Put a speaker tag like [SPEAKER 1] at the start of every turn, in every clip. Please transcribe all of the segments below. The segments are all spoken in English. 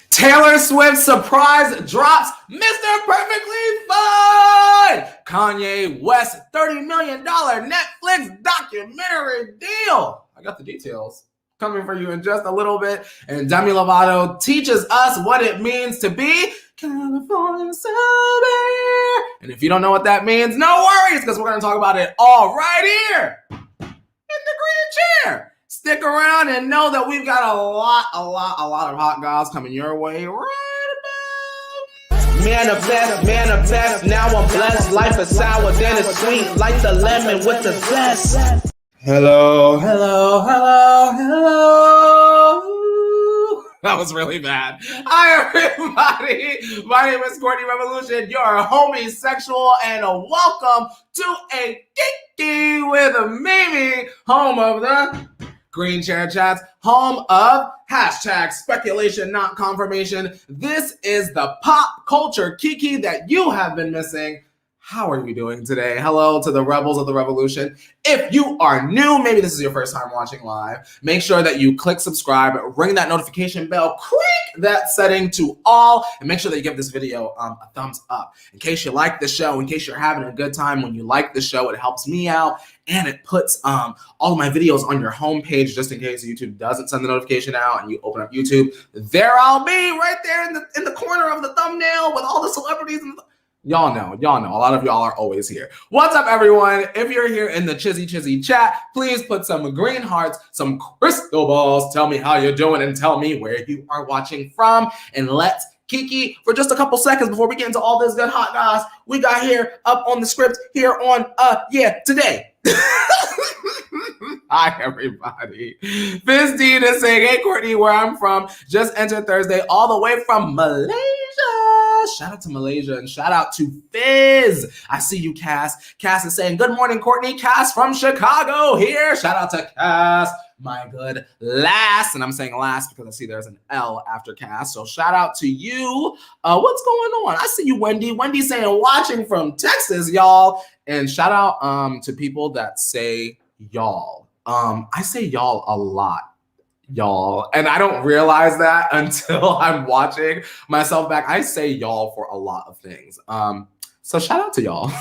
[SPEAKER 1] Taylor Swift surprise drops Mr. Perfectly Fine. Kanye West $30 million Netflix documentary deal. I got the details coming for you in just a little bit. And Demi Lovato teaches us what it means to be California sober. And if you don't know what that means, no worries, because we're going to talk about it all right here in the green chair. Stick around and know that we've got a lot of hot guys coming your way right about.
[SPEAKER 2] Manifest, now I'm blessed. Life is sour, then it's sweet, like the lemon with the zest.
[SPEAKER 1] Hello. That was really bad. Hi, everybody. My name is CourtneyRevolution, your homosexual, and welcome to a Kiki with a Mimi, home of the Green Chair Chats, home of hashtag speculation, not confirmation. This is the pop culture Kiki that you have been missing. How are you doing today? Hello to the rebels of the revolution. If you are new, maybe this is your first time watching live, make sure that you click subscribe, ring that notification bell, crank that setting to all, and make sure that you give this video a thumbs up. In case you like the show, in case you're having a good time when you like the show, it helps me out, and it puts all of my videos on your homepage just in case YouTube doesn't send the notification out and you open up YouTube. There I'll be right there in the corner of the thumbnail with all the celebrities and Y'all know. A lot of y'all are always here. What's up, everyone? If you're here in the Chizzy chat, please put some green hearts, some crystal balls. Tell me how you're doing and tell me where you are watching from. And let's Kiki for just a couple seconds before we get into all this good hot goss we got here up on the script here on today. Hi, everybody. Fizz Dean is saying, hey, Courtney, where I'm from. Just entered Thursday all the way from Malaysia. Shout out to Malaysia and shout out to Fizz. I see you, Cass. Cass is saying, good morning, Courtney. Cass from Chicago here. Shout out to Cass, my good lass. And I'm saying last because I see there's an L after Cass. So shout out to you. What's going on? I see you, Wendy. Wendy saying, watching from Texas, y'all. And shout out to people that say y'all. I say y'all a lot. Y'all, and I don't realize that until I'm watching myself back. I say y'all for a lot of things. So shout out to y'all.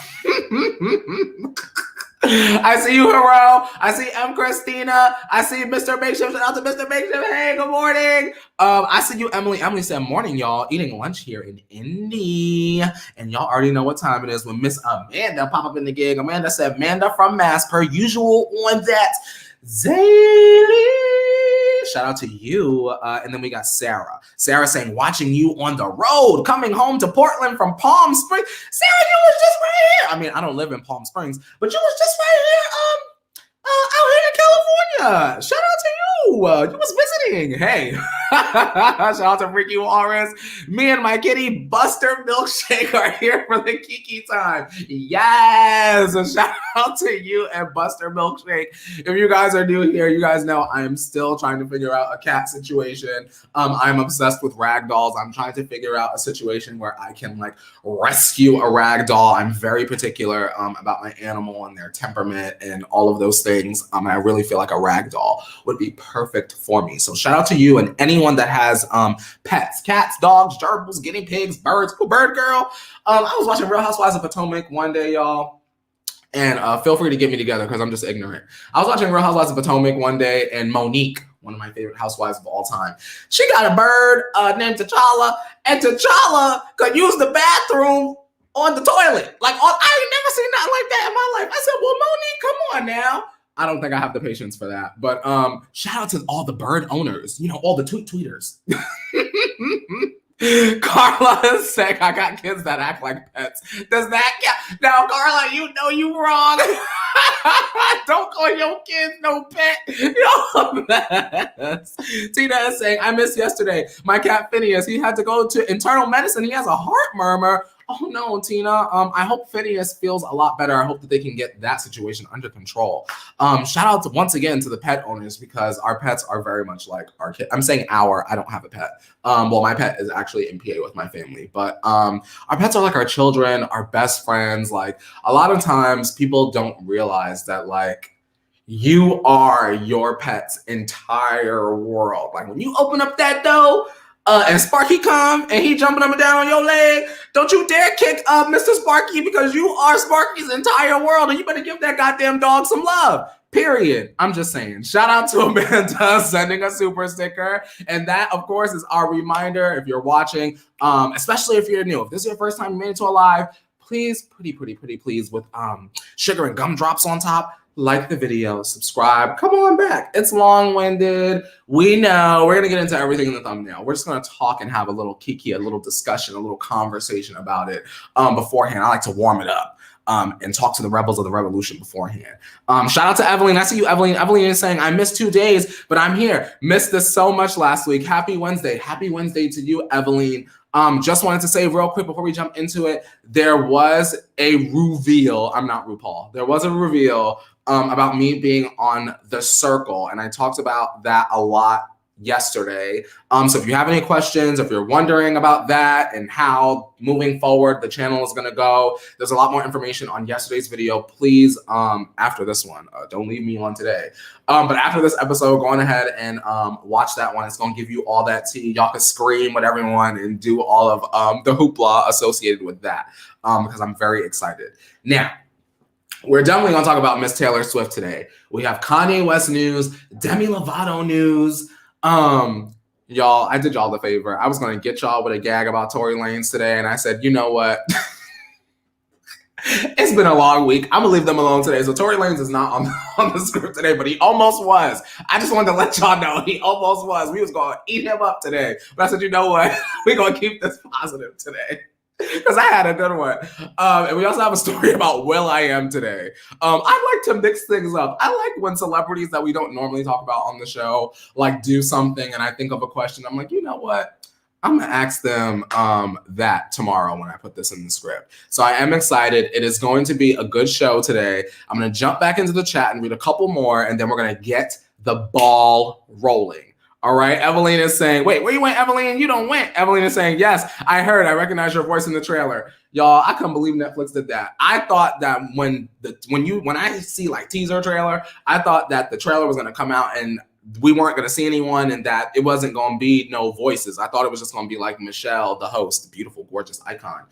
[SPEAKER 1] I see you, Hero. I see M. Christina. I see Mr. Makeshift. Shout out to Mr. Makeshift. Hey, good morning. I see you, Emily. Emily said, morning, y'all. Eating lunch here in Indy. And y'all already know what time it is when Miss Amanda pop up in the gig. Amanda said, Amanda from Mass, per usual on that. Zaylee. Shout out to you. And then we got Sarah. Sarah saying, watching you on the road, coming home to Portland from Palm Springs. Sarah, you was just right here. I mean, I don't live in Palm Springs, but you was just right here out here in California. Shout out to you. You was visiting. Hey. Shout out to Ricky Walrus. Me and my kitty Buster Milkshake are here for the Kiki time. Yes. So shout out to you and Buster Milkshake. If you guys are new here, you guys know I am still trying to figure out a cat situation. I'm obsessed with rag dolls. I'm trying to figure out a situation where I can like rescue a rag doll. I'm very particular about my animal and their temperament and all of those things. I really feel like a rag doll would be perfect for me. So shout out to you and anyone that has pets, cats, dogs, gerbils, guinea pigs, birds. Oh, bird girl. I was watching Real Housewives of Potomac one day, y'all. And feel free to get me together because I'm just ignorant. I was watching Real Housewives of Potomac one day, and Monique, one of my favorite housewives of all time, she got a bird named T'Challa, and T'Challa could use the bathroom on the toilet. Like, I ain't never seen nothing like that in my life. I said, well, Monique, come on now. I don't think I have the patience for that. But shout out to all the bird owners, all the tweeters. Carla is saying, I got kids that act like pets. Does that count? Now, Carla, you know you wrong. Don't call your kids no pet. Tina is saying, I missed yesterday. My cat Phineas, he had to go to internal medicine. He has a heart murmur. Oh no, Tina. I hope Phineas feels a lot better. I hope that they can get that situation under control. Shout out once again to the pet owners because our pets are very much like our kids. I'm saying I don't have a pet. Well, my pet is actually in PA with my family, but our pets are like our children, our best friends. Like a lot of times people don't realize that like you are your pet's entire world. Like when you open up that door and Sparky come and he jumping up and down on your leg, don't you dare kick Mr. Sparky, because you are Sparky's entire world and you better give that goddamn dog some love. Period. I'm just saying. Shout out to Amanda sending a super sticker. And that, of course, is our reminder if you're watching, especially if you're new. If this is your first time you made it to a live, please, pretty please, with sugar and gumdrops on top, like the video, subscribe, come on back. It's long-winded. We know we're going to get into everything in the thumbnail. We're just going to talk and have a little kiki, a little discussion, a little conversation about it beforehand. I like to warm it up. And talk to the rebels of the revolution beforehand. Shout out to Evelyn. I see you, Evelyn. Evelyn is saying, I missed 2 days, but I'm here. Missed this so much last week. Happy Wednesday. Happy Wednesday to you, Evelyn. Just wanted to say real quick before we jump into it, there was a reveal. I'm not RuPaul. There was a reveal about me being on The Circle, and I talked about that a lot yesterday. So if you have any questions, if you're wondering about that and how moving forward the channel is going to go, there's a lot more information on yesterday's video. Please, after this one, don't leave me on today. But after this episode, go on ahead and watch that one. It's going to give you all that tea. Y'all can scream with everyone and do all of the hoopla associated with that, because I'm very excited. Now, we're definitely going to talk about Miss Taylor Swift today. We have Kanye West news, Demi Lovato news. Y'all, I did y'all the favor. I was going to get y'all with a gag about Tory Lanez today, and I said, you know what? It's been a long week. I'm going to leave them alone today. So Tory Lanez is not on the script today, but he almost was. I just wanted to let y'all know he almost was. We was going to eat him up today. But I said, you know what? We're going to keep this positive today. Because I had a good one. And we also have a story about Will.i.am today. I like to mix things up. I like when celebrities that we don't normally talk about on the show like do something and I think of a question. I'm like, you know what? I'm going to ask them that tomorrow when I put this in the script. So I am excited. It is going to be a good show today. I'm going to jump back into the chat and read a couple more, and then we're going to get the ball rolling. All right, Evelyn is saying, wait, where you went, Evelyn? You don't went. Evelyn is saying, yes, I heard. I recognize your voice in the trailer. Y'all, I couldn't believe Netflix did that. I thought that when I see like teaser trailer, I thought that the trailer was gonna come out and we weren't gonna see anyone and that it wasn't gonna be no voices. I thought it was just gonna be like Michelle, the host, beautiful, gorgeous icon.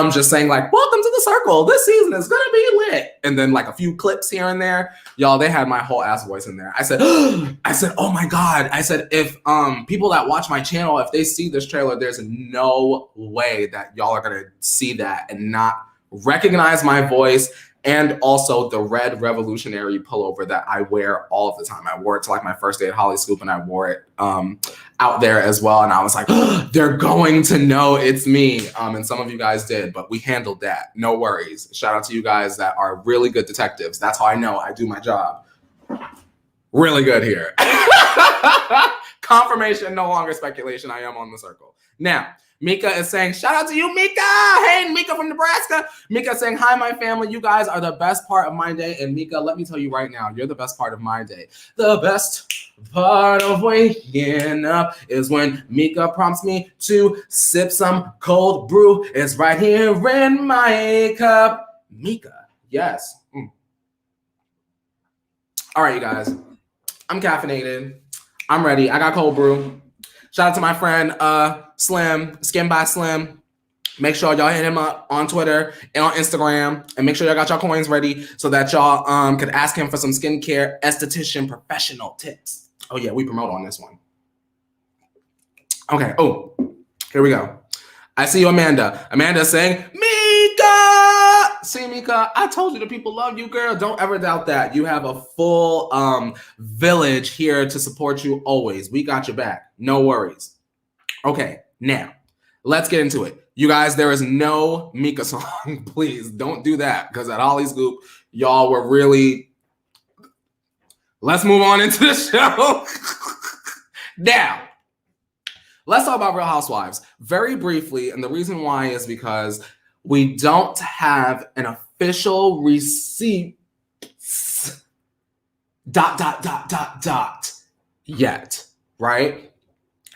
[SPEAKER 1] Just saying like, welcome to the circle. This season is gonna be lit. And then like a few clips here and there. Y'all, they had my whole ass voice in there. I said, oh my God. I said, if people that watch my channel, if they see this trailer, there's no way that y'all are gonna see that and not recognize my voice. And also the red revolutionary pullover that I wear all of the time. I wore it to like my first day at Holly Scoop, and I wore it out there as well. And I was like, oh, they're going to know it's me. And some of you guys did, but we handled that. No worries. Shout out to you guys that are really good detectives. That's how I know I do my job really good here. Confirmation, no longer speculation. I am on the circle. Now, Mika is saying, shout out to you, Mika. Hey, Mika from Nebraska. Mika saying, hi, my family. You guys are the best part of my day. And Mika, let me tell you right now, you're the best part of my day. The best part of waking up is when Mika prompts me to sip some cold brew. It's right here in my cup. Mika, yes. All right, you guys. I'm caffeinated. I'm ready. I got cold brew. Shout out to my friend Slim, Skin by Slim. Make sure y'all hit him up on Twitter and on Instagram, and make sure y'all got y'all coins ready so that y'all could ask him for some skincare, esthetician, professional tips. Oh yeah, we promote on this one. Okay. Oh, here we go. I see you, Amanda. Amanda saying, Mika! See, Mika, I told you the people love you, girl. Don't ever doubt that. You have a full village here to support you always. We got your back. No worries. Okay, now, let's get into it. You guys, there is no Mika song. Please, don't do that, because at Holly Scoop, y'all were really... Let's move on into the show. Now, let's talk about Real Housewives very briefly, and the reason why is because we don't have an official receipt yet, right?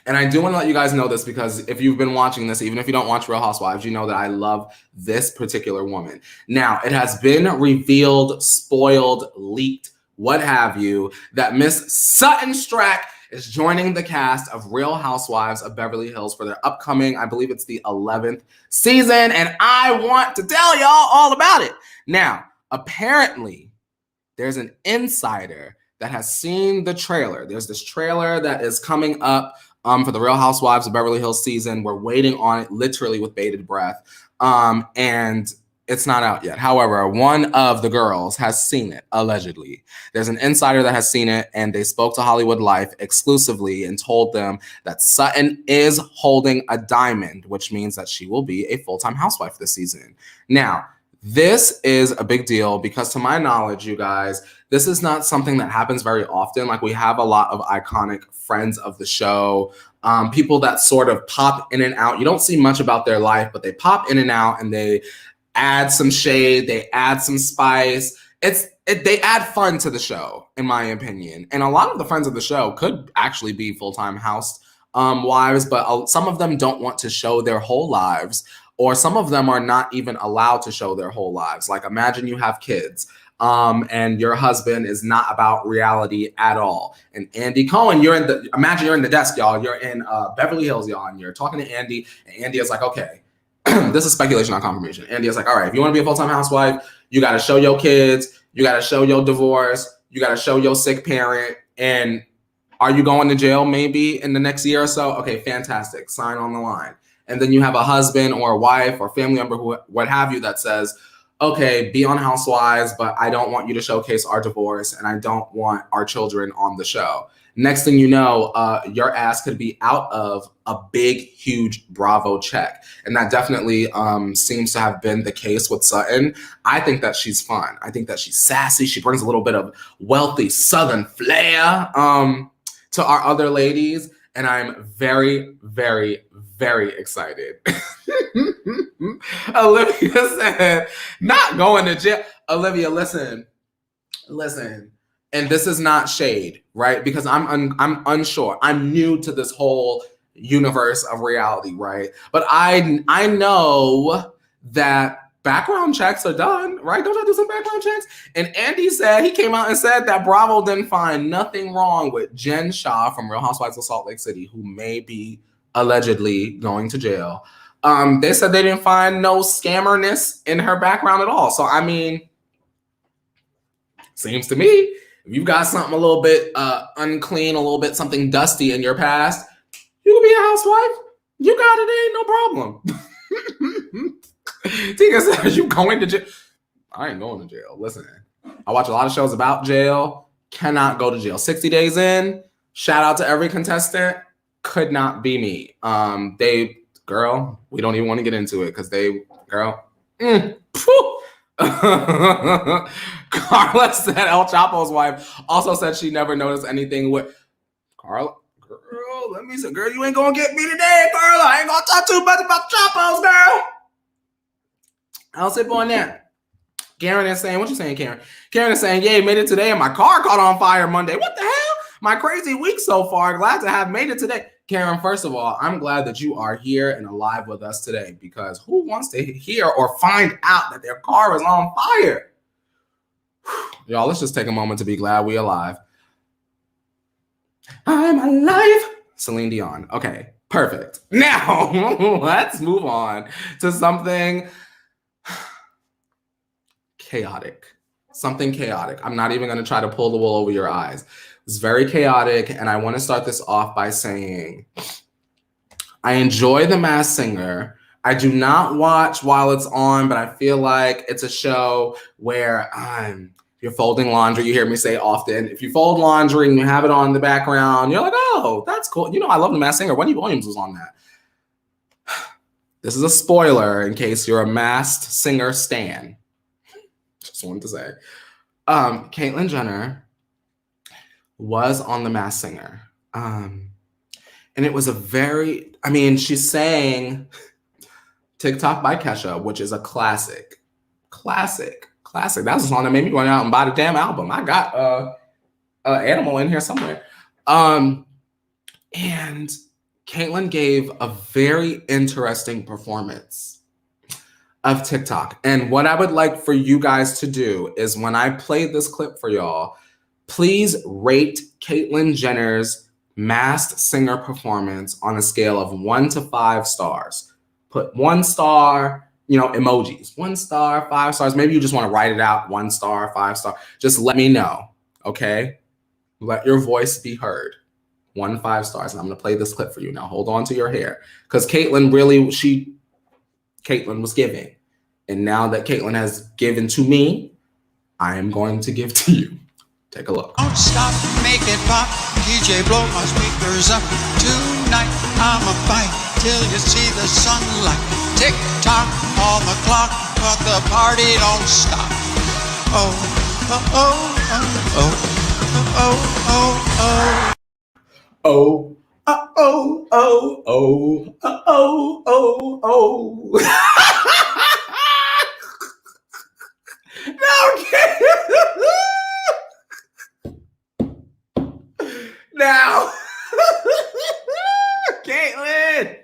[SPEAKER 1] And I do want to let you guys know this because if you've been watching this, even if you don't watch Real Housewives, you know that I love this particular woman. Now, it has been revealed, spoiled, leaked, what have you, that Miss Sutton Strack is joining the cast of Real Housewives of Beverly Hills for their upcoming, I believe it's the 11th season, and I want to tell y'all all about it. Now, apparently, there's an insider that has seen the trailer. There's this trailer that is coming up for the Real Housewives of Beverly Hills season. We're waiting on it literally with bated breath. And it's not out yet. However, one of the girls has seen it, allegedly. There's an insider that has seen it, and they spoke to Hollywood Life exclusively and told them that Sutton is holding a diamond, which means that she will be a full-time housewife this season. Now, this is a big deal because, to my knowledge, you guys, this is not something that happens very often. Like, we have a lot of iconic friends of the show, people that sort of pop in and out. You don't see much about their life, but they pop in and out and they add some shade, they add some spice. They add fun to the show, in my opinion. And a lot of the friends of the show could actually be full-time wives, but some of them don't want to show their whole lives, or some of them are not even allowed to show their whole lives. Like, imagine you have kids, and your husband is not about reality at all. And Andy Cohen, imagine you're in the desk, y'all. You're in Beverly Hills, y'all, and you're talking to Andy, and Andy is like, okay, this is speculation, not confirmation. Andy is like, all right, if you want to be a full-time housewife, you got to show your kids, you got to show your divorce, you got to show your sick parent, and are you going to jail maybe in the next year or so? Okay, fantastic. Sign on the line. And then you have a husband or a wife or family member, what have you, that says, okay, be on Housewives, but I don't want you to showcase our divorce, and I don't want our children on the show. Next thing you know, your ass could be out of a big, huge Bravo check. And that definitely seems to have been the case with Sutton. I think that she's fun. I think that she's sassy. She brings a little bit of wealthy Southern flair to our other ladies. And I'm very, very, very excited. Olivia said, not going to jail. Olivia, listen. And this is not shade, right? Because I'm unsure. I'm new to this whole universe of reality, right? But I know that background checks are done, right? Don't y'all do some background checks? And Andy said, he came out and said that Bravo didn't find nothing wrong with Jen Shah from Real Housewives of Salt Lake City, who may be allegedly going to jail. They said they didn't find no scammerness in her background at all. So, I mean, seems to me, if you've got something a little bit unclean, a little bit something dusty in your past, you can be a housewife. You got it, ain't no problem. Tika says, you going to jail? I ain't going to jail. Listen, I watch a lot of shows about jail. Cannot go to jail. 60 days in, shout out to every contestant. Could not be me. Girl, we don't even want to get into it because Carla said El Chapo's wife also said she never noticed anything with Carla. Girl, let me say, girl, you ain't gonna get me today, Carla. I ain't gonna talk too much about Chapo's, girl. I'll sit on that. Karen is saying, what you saying, Karen? Karen is saying, yay, made it today and my car caught on fire Monday. What the hell? My crazy week so far. Glad to have made it today. Karen, first of all, I'm glad that you are here and alive with us today, because who wants to hear or find out that their car is on fire? Y'all, let's just take a moment to be glad we alive. I'm alive. Celine Dion. Okay, perfect. Now, let's move on to something chaotic. Something chaotic. I'm not even going to try to pull the wool over your eyes. It's very chaotic, and I want to start this off by saying I enjoy The Masked Singer. I do not watch while it's on, but I feel like it's a show where if you're folding laundry, you hear me say often, if you fold laundry and you have it on in the background, you're like, oh, that's cool. You know, I love The Masked Singer. Wendy Williams was on that. This is a spoiler in case you're a Masked Singer stan. Just wanted to say. Caitlyn Jenner was on The Masked Singer. And it was she sang TikTok by Kesha, which is a classic. That's a song that made me go out and buy the damn album. I got Animal in here somewhere. And Caitlyn gave a very interesting performance of TikTok. And what I would like for you guys to do is, when I play this clip for y'all, please rate Caitlyn Jenner's Masked Singer performance on a scale of 1 to 5 stars. Put 1 star, emojis. 1 star, 5 stars. Maybe you just want to write it out. 1 star, 5 star. Just let me know, okay? Let your voice be heard. 1 to 5 stars. And I'm going to play this clip for you. Now hold on to your hair. Because Caitlyn was giving. And now that Caitlyn has given to me, I am going to give to you. Take a look.
[SPEAKER 3] Don't stop, make it pop. DJ, blow my speakers up. Tonight I'ma fight till you see the sunlight. Tick tock on the clock, but the party don't stop. Oh, oh, oh, oh, oh, oh, oh, oh.
[SPEAKER 1] Oh, oh, oh, oh, oh, oh, oh, No, now, Caitlyn,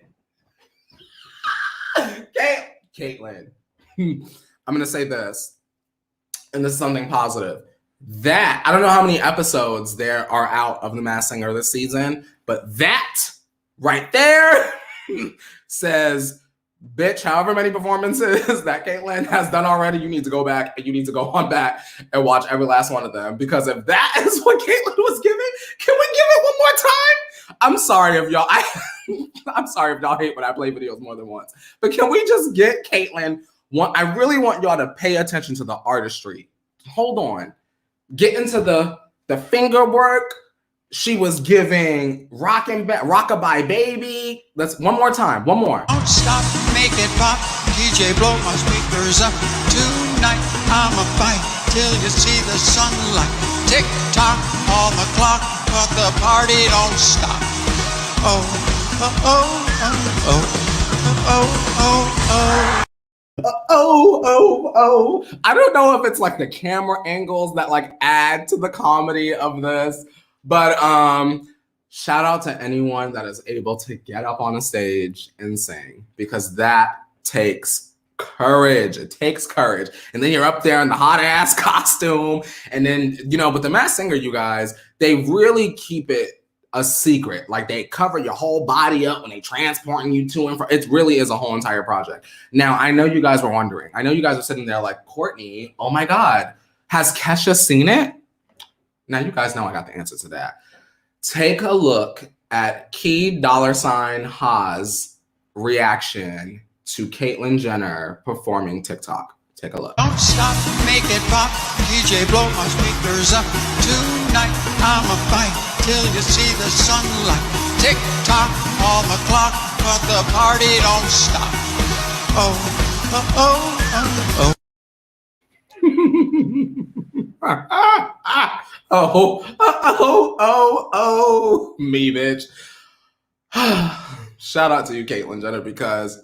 [SPEAKER 1] I'm going to say this, and this is something positive. That, I don't know how many episodes there are out of The Masked Singer this season, but that right there says, bitch, however many performances that Caitlyn has done already, you need to go back and you need to go on back and watch every last one of them. Because if that is what Caitlyn was giving, can we give it one more time? I'm sorry if y'all, I'm sorry if y'all hate when I play videos more than once, but can we just get Caitlyn I really want y'all to pay attention to the artistry. Hold on. Get into the finger work. She was giving Rockabye Baby. Let's one more time. One more.
[SPEAKER 3] Don't stop, make it pop. DJ, blow my speakers up. Tonight I'ma fight till you see the sunlight. Tick tock on the clock, but the party don't stop. Oh, oh, oh, oh, oh, oh, oh.
[SPEAKER 1] Oh. I don't know if it's like the camera angles that like add to the comedy of this, but shout out to anyone that is able to get up on a stage and sing, because that takes courage. It takes courage. And then you're up there in the hot ass costume. And then, with The Masked Singer, you guys, they really keep it a secret. Like they cover your whole body up when they transporting you to and from. It really is a whole entire project. Now, I know you guys were wondering. I know you guys are sitting there like, Courtney, oh my God, has Kesha seen it? Now, you guys know I got the answer to that. Take a look at Key $Ha's reaction to Caitlyn Jenner performing TikTok. Take a look.
[SPEAKER 3] Don't stop, make it pop. DJ, blow my speakers up. Tonight I'ma fight till you see the sunlight. Tick tock on the clock, but the party don't stop. Oh, oh, oh,
[SPEAKER 1] oh. Oh, me, bitch. Shout out to you, Caitlyn Jenner, because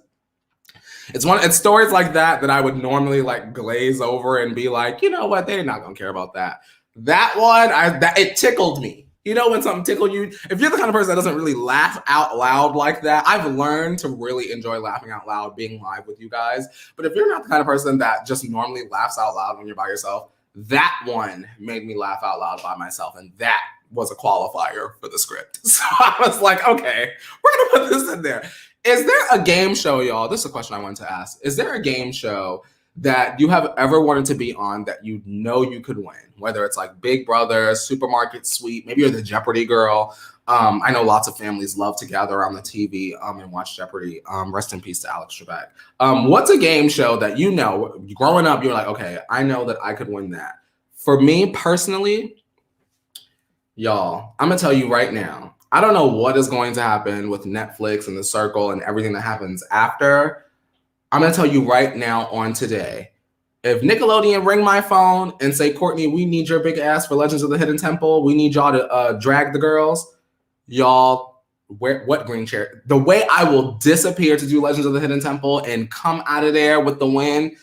[SPEAKER 1] it's stories like that I would normally like glaze over and be like, you know what, they're not gonna care about that. That one, it tickled me. When something tickled you, if you're the kind of person that doesn't really laugh out loud like that, I've learned to really enjoy laughing out loud being live with you guys. But if you're not the kind of person that just normally laughs out loud when you're by yourself, that one made me laugh out loud by myself. And that was a qualifier for the script. So I was like, okay, we're going to put this in there. Is there a game show, y'all? This is a question I wanted to ask. Is there a game show that you have ever wanted to be on that you could win? Whether it's like Big Brother, Supermarket Sweep, maybe you're the Jeopardy girl. I know lots of families love to gather around the TV and watch Jeopardy. Rest in peace to Alex Trebek. What's a game show that growing up, you're like, okay, I know that I could win that? For me personally, y'all, I'm going to tell you right now, I don't know what is going to happen with Netflix and The Circle and everything that happens after. I'm going to tell you right now on today, if Nickelodeon ring my phone and say, Courtney, we need your big ass for Legends of the Hidden Temple. We need y'all to drag the girls. Y'all, what green chair? The way I will disappear to do Legends of the Hidden Temple and come out of there with the win,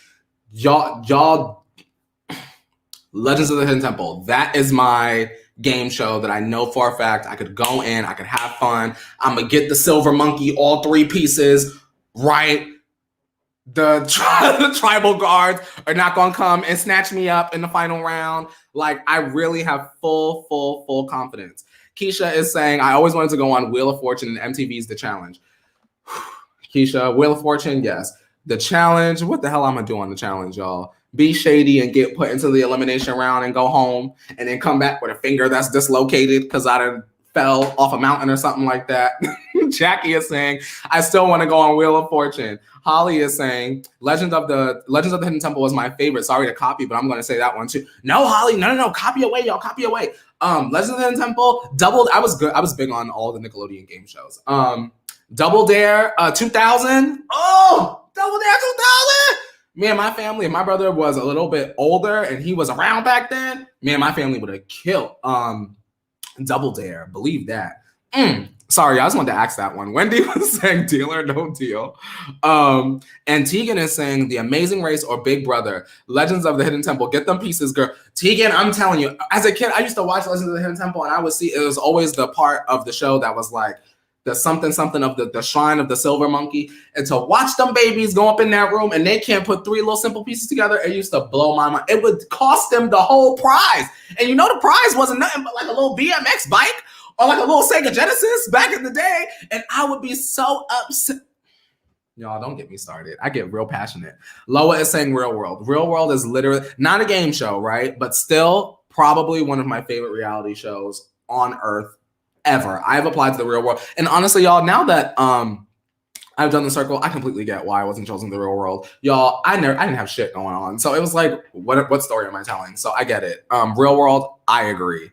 [SPEAKER 1] y'all, Legends of the Hidden Temple. That is my game show that I know for a fact I could go in, I could have fun. I'm going to get the silver monkey, all 3 pieces, right? The tribal guards are not going to come and snatch me up in the final round. Like, I really have full confidence. Keisha is saying, I always wanted to go on Wheel of Fortune and MTV's The Challenge. Keisha, Wheel of Fortune, yes. The Challenge, what the hell I'm gonna do on The Challenge, y'all? Be shady and get put into the elimination round and go home and then come back with a finger that's dislocated because I done fell off a mountain or something like that. Jackie is saying, I still want to go on Wheel of Fortune. Holly is saying, Legends of the Hidden Temple was my favorite. Sorry to copy, but I'm going to say that one too. No, Holly, no. Copy away, y'all. Copy away. Legends of the Hidden Temple, Double. I was good. I was big on all the Nickelodeon game shows. Double Dare 2000. Oh, Double Dare 2000. Me and my family, and my brother was a little bit older and he was around back then. Me and my family would have killed Double Dare. Believe that. Sorry, I just wanted to ask that one. Wendy was saying Deal or No Deal. And Tegan is saying The Amazing Race or Big Brother. Legends of the Hidden Temple. Get them pieces, girl. Tegan, I'm telling you, as a kid, I used to watch Legends of the Hidden Temple and I would see, it was always the part of the show that was like the something of the shrine of the silver monkey. And to watch them babies go up in that room and they can't put 3 little simple pieces together, it used to blow my mind. It would cost them the whole prize. And you know the prize wasn't nothing but like a little BMX bike or like a little Sega Genesis back in the day. And I would be so upset. Y'all, don't get me started. I get real passionate. Loa is saying Real World. Real World is literally not a game show, right? But still probably one of my favorite reality shows on earth ever. I've applied to the Real World. And honestly, y'all, now that I've done the circle, I completely get why I wasn't chosen to the Real World. Y'all, I didn't have shit going on. So it was like, what story am I telling? So I get it. Real World, I agree.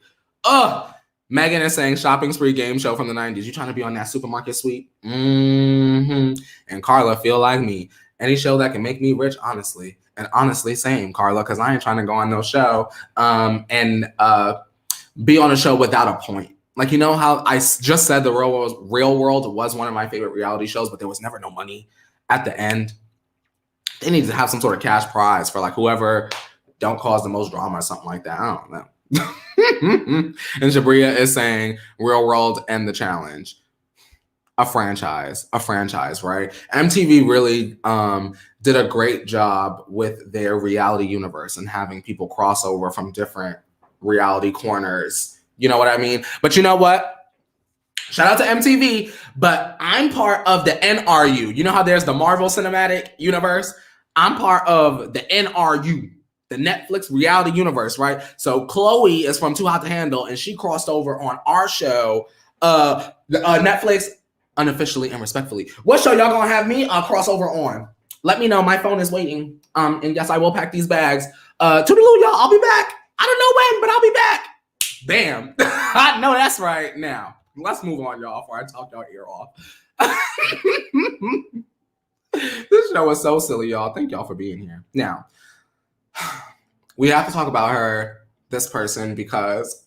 [SPEAKER 1] Megan is saying Shopping Spree game show from the 90s. You trying to be on that supermarket suite? And Carla, Feel Like Me. Any show that can make me rich, honestly. And honestly, same, Carla, because I ain't trying to go on no show and be on a show without a point. Like, you know how I just said the Real World was one of my favorite reality shows, but there was never no money at the end. They need to have some sort of cash prize for like whoever don't cause the most drama or something like that. I don't know. And Jabria is saying Real World and The Challenge. A franchise, right? MTV really did a great job with their reality universe and having people cross over from different reality corners. You know what I mean? But you know what? Shout out to MTV, but I'm part of the NRU. You know how there's the Marvel Cinematic Universe? I'm part of the NRU, the Netflix reality universe, right? So Chloe is from Too Hot to Handle, and she crossed over on our show, Netflix, unofficially and respectfully. What show y'all gonna have me cross over on? Let me know. My phone is waiting. And yes, I will pack these bags. Toodaloo, y'all. I'll be back. I don't know when, but I'll be back. Bam. I know that's right. Now, let's move on, y'all, before I talk y'all ear off. This show is so silly, y'all. Thank y'all for being here. Now, we have to talk about her, this person, because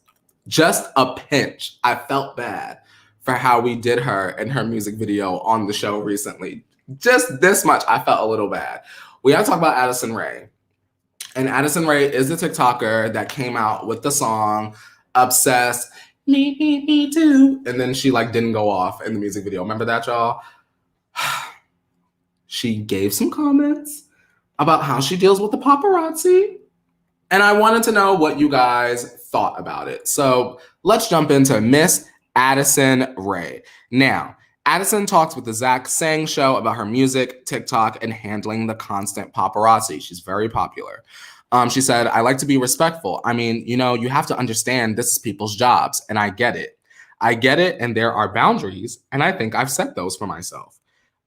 [SPEAKER 1] just a pinch. I felt bad for how we did her in her music video on the show recently. Just this much, I felt a little bad. We have to talk about Addison Rae. And Addison Rae is the TikToker that came out with the song Obsessed, me too. And then she like didn't go off in the music video. Remember that, y'all? She gave some comments about how she deals with the paparazzi. And I wanted to know what you guys thought about it. So let's jump into Miss Addison Rae. Now, Addison talks with the Zach Sang show about her music, TikTok, and handling the constant paparazzi. She's very popular. She said, I like to be respectful. I mean, you know, you have to understand this is people's jobs, and I get it. I get it, and there are boundaries, and I think I've set those for myself.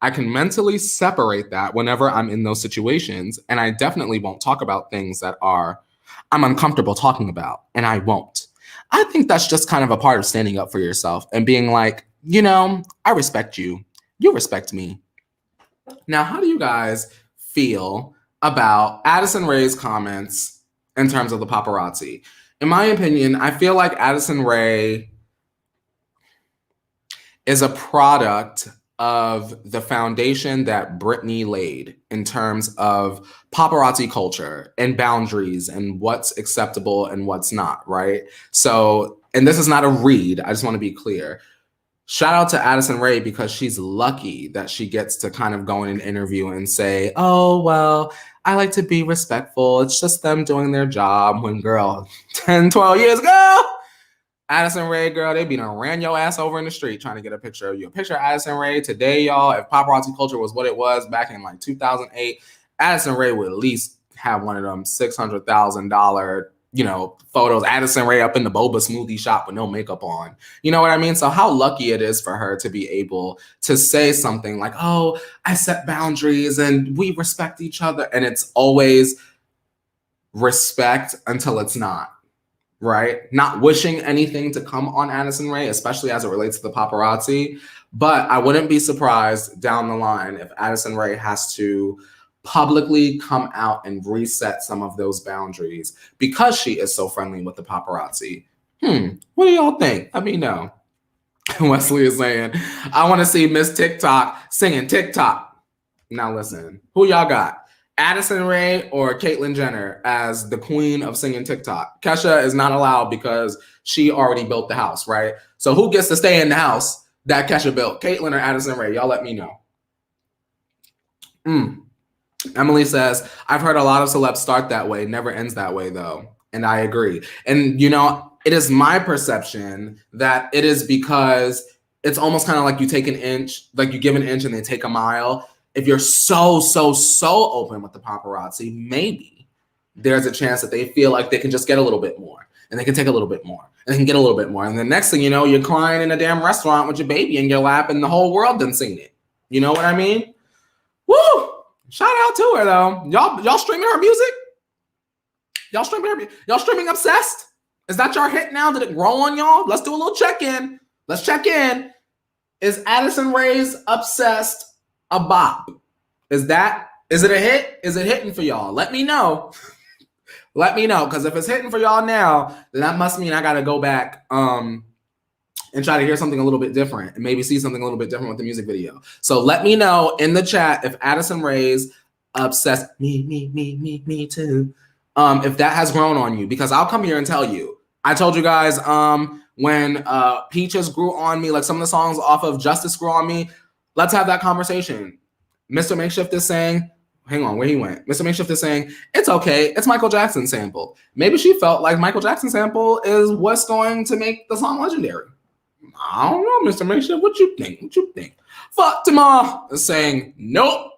[SPEAKER 1] I can mentally separate that whenever I'm in those situations, and I definitely won't talk about things that I'm uncomfortable talking about, and I won't. I think that's just kind of a part of standing up for yourself and being like, you know, I respect you. You respect me. Now, how do you guys feel about Addison Rae's comments in terms of the paparazzi? In my opinion, I feel like Addison Rae is a product of the foundation that Britney laid in terms of paparazzi culture and boundaries and what's acceptable and what's not, right? So, and this is not a read, I just want to be clear. Shout out to Addison Rae because she's lucky that she gets to kind of go in an interview and say, oh, well, I like to be respectful. It's just them doing their job when, girl, 10, 12 years ago, Addison Rae, girl, they be done ran your ass over in the street trying to get a picture of you. A picture of Addison Rae today, y'all. If paparazzi culture was what it was back in like 2008, Addison Rae would at least have one of them $600,000, photos. Addison Rae up in the boba smoothie shop with no makeup on. You know what I mean? So how lucky it is for her to be able to say something like, oh, I set boundaries and we respect each other. And it's always respect until it's not. Right? Not wishing anything to come on Addison Rae, especially as it relates to the paparazzi. But I wouldn't be surprised down the line if Addison Rae has to publicly come out and reset some of those boundaries because she is so friendly with the paparazzi. What do y'all think? Let me know. Wesley is saying, I want to see Miss TikTok singing TikTok. Now listen, who y'all got? Addison Rae or Caitlyn Jenner as the queen of singing TikTok? Kesha is not allowed because she already built the house, right? So who gets to stay in the house that Kesha built? Caitlyn or Addison Rae? Y'all let me know. Emily says, I've heard a lot of celebs start that way. Never ends that way, though. And I agree. And, it is my perception that it is because it's almost kind of like you take an inch, like you give an inch and they take a mile. If you're so open with the paparazzi, maybe there's a chance that they feel like they can just get a little bit more and they can take a little bit more and they can get a little bit more. And the next thing you know, you're crying in a damn restaurant with your baby in your lap and the whole world done seen it. You know what I mean? Woo! Shout out to her though. Y'all streaming her music? Y'all streaming Obsessed? Is that your hit now? Did it grow on y'all? Let's do a little check-in. Let's check in. Is Addison Rae's Obsessed a bop? Is it a hit? Is it hitting for y'all? Let me know. Let me know, because if it's hitting for y'all now, then that must mean I gotta go back and try to hear something a little bit different and maybe see something a little bit different with the music video. So let me know in the chat if Addison Rae's Obsessed, me too, if that has grown on you, because I'll come here and tell you. I told you guys when Peaches grew on me, like some of the songs off of Justice grew on me. Let's have that conversation. Mr. Makeshift is saying, hang on, where he went? Mr. Makeshift is saying, it's okay. It's Michael Jackson sample. Maybe she felt like Michael Jackson sample is what's going to make the song legendary. I don't know, Mr. Makeshift. What you think? Fatima is saying, nope.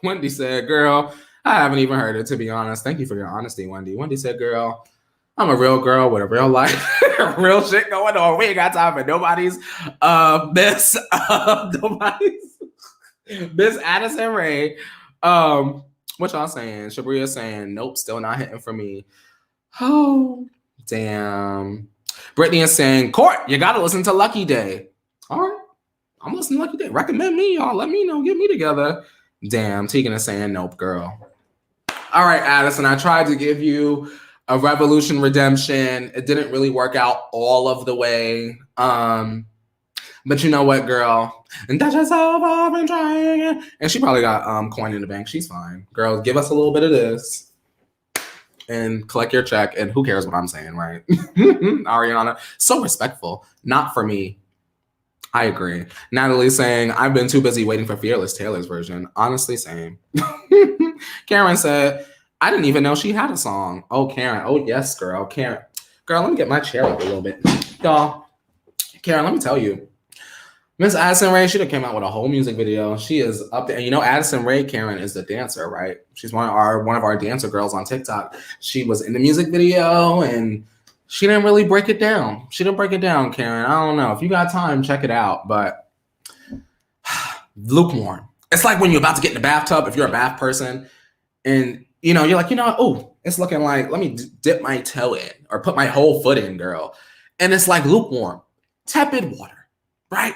[SPEAKER 1] Wendy said, girl, I haven't even heard it, to be honest. Thank you for your honesty, Wendy. Wendy said, girl, I'm a real girl with a real life, real shit going on. We ain't got time for nobody's Miss Addison Rae. What y'all saying? Shabria saying, nope, still not hitting for me. Oh, damn. Brittany is saying, Court, you gotta listen to Lucky Day. All right, I'm listening to Lucky Day. Recommend me, y'all. Let me know. Get me together. Damn, Tegan is saying, nope, girl. All right, Addison, I tried to give you a Revolution redemption. It didn't really work out all of the way. But you know what, girl? And that's yourself up and trying. And she probably got coin in the bank. She's fine. Girl, give us a little bit of this and collect your check. And who cares what I'm saying, right? Ariana, so respectful. Not for me. I agree. Natalie saying, I've been too busy waiting for Fearless Taylor's version. Honestly, same. Karen said, I didn't even know she had a song. Oh, Karen. Oh, yes, girl. Karen. Girl, let me get my chair up a little bit. Y'all, Karen, let me tell you. Miss Addison Rae, she done came out with a whole music video. She is up there. And you know, Addison Rae, Karen, is the dancer, right? She's one of our dancer girls on TikTok. She was in the music video and she didn't really break it down. She didn't break it down, Karen. I don't know. If you got time, check it out. But lukewarm. It's like when you're about to get in the bathtub, if you're a bath person, and you know, you're like, oh, it's looking like, let me dip my toe in or put my whole foot in, girl. And it's like lukewarm, tepid water, right?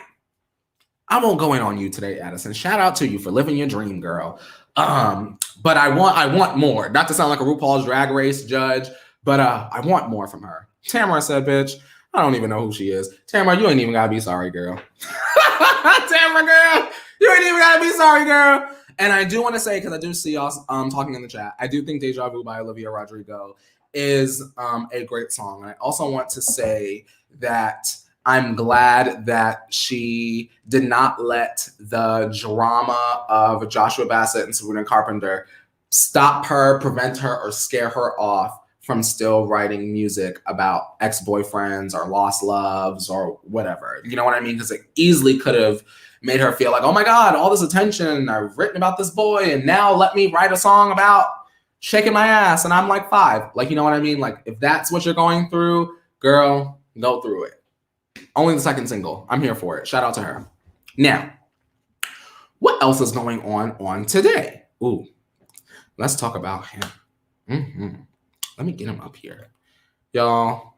[SPEAKER 1] I won't go in on you today, Addison. Shout out to you for living your dream, girl. But I want more. Not to sound like a RuPaul's Drag Race judge, but I want more from her. Tamara said, bitch, I don't even know who she is. Tamara, you ain't even gotta be sorry, girl. Tamara, girl, you ain't even gotta be sorry, girl. And I do want to say, because I do see y'all talking in the chat, I do think Deja Vu by Olivia Rodrigo is a great song. And I also want to say that I'm glad that she did not let the drama of Joshua Bassett and Sabrina Carpenter stop her, prevent her, or scare her off from still writing music about ex-boyfriends or lost loves or whatever. You know what I mean? Because it easily could have made her feel like, oh my God, all this attention, I've written about this boy, and now let me write a song about shaking my ass and I'm like 5. Like, you know what I mean? Like, if that's what you're going through, girl, go through it. Only the second single. I'm here for it. Shout out to her. Now, what else is going on today? Ooh, let's talk about him. Let me get him up here. Y'all,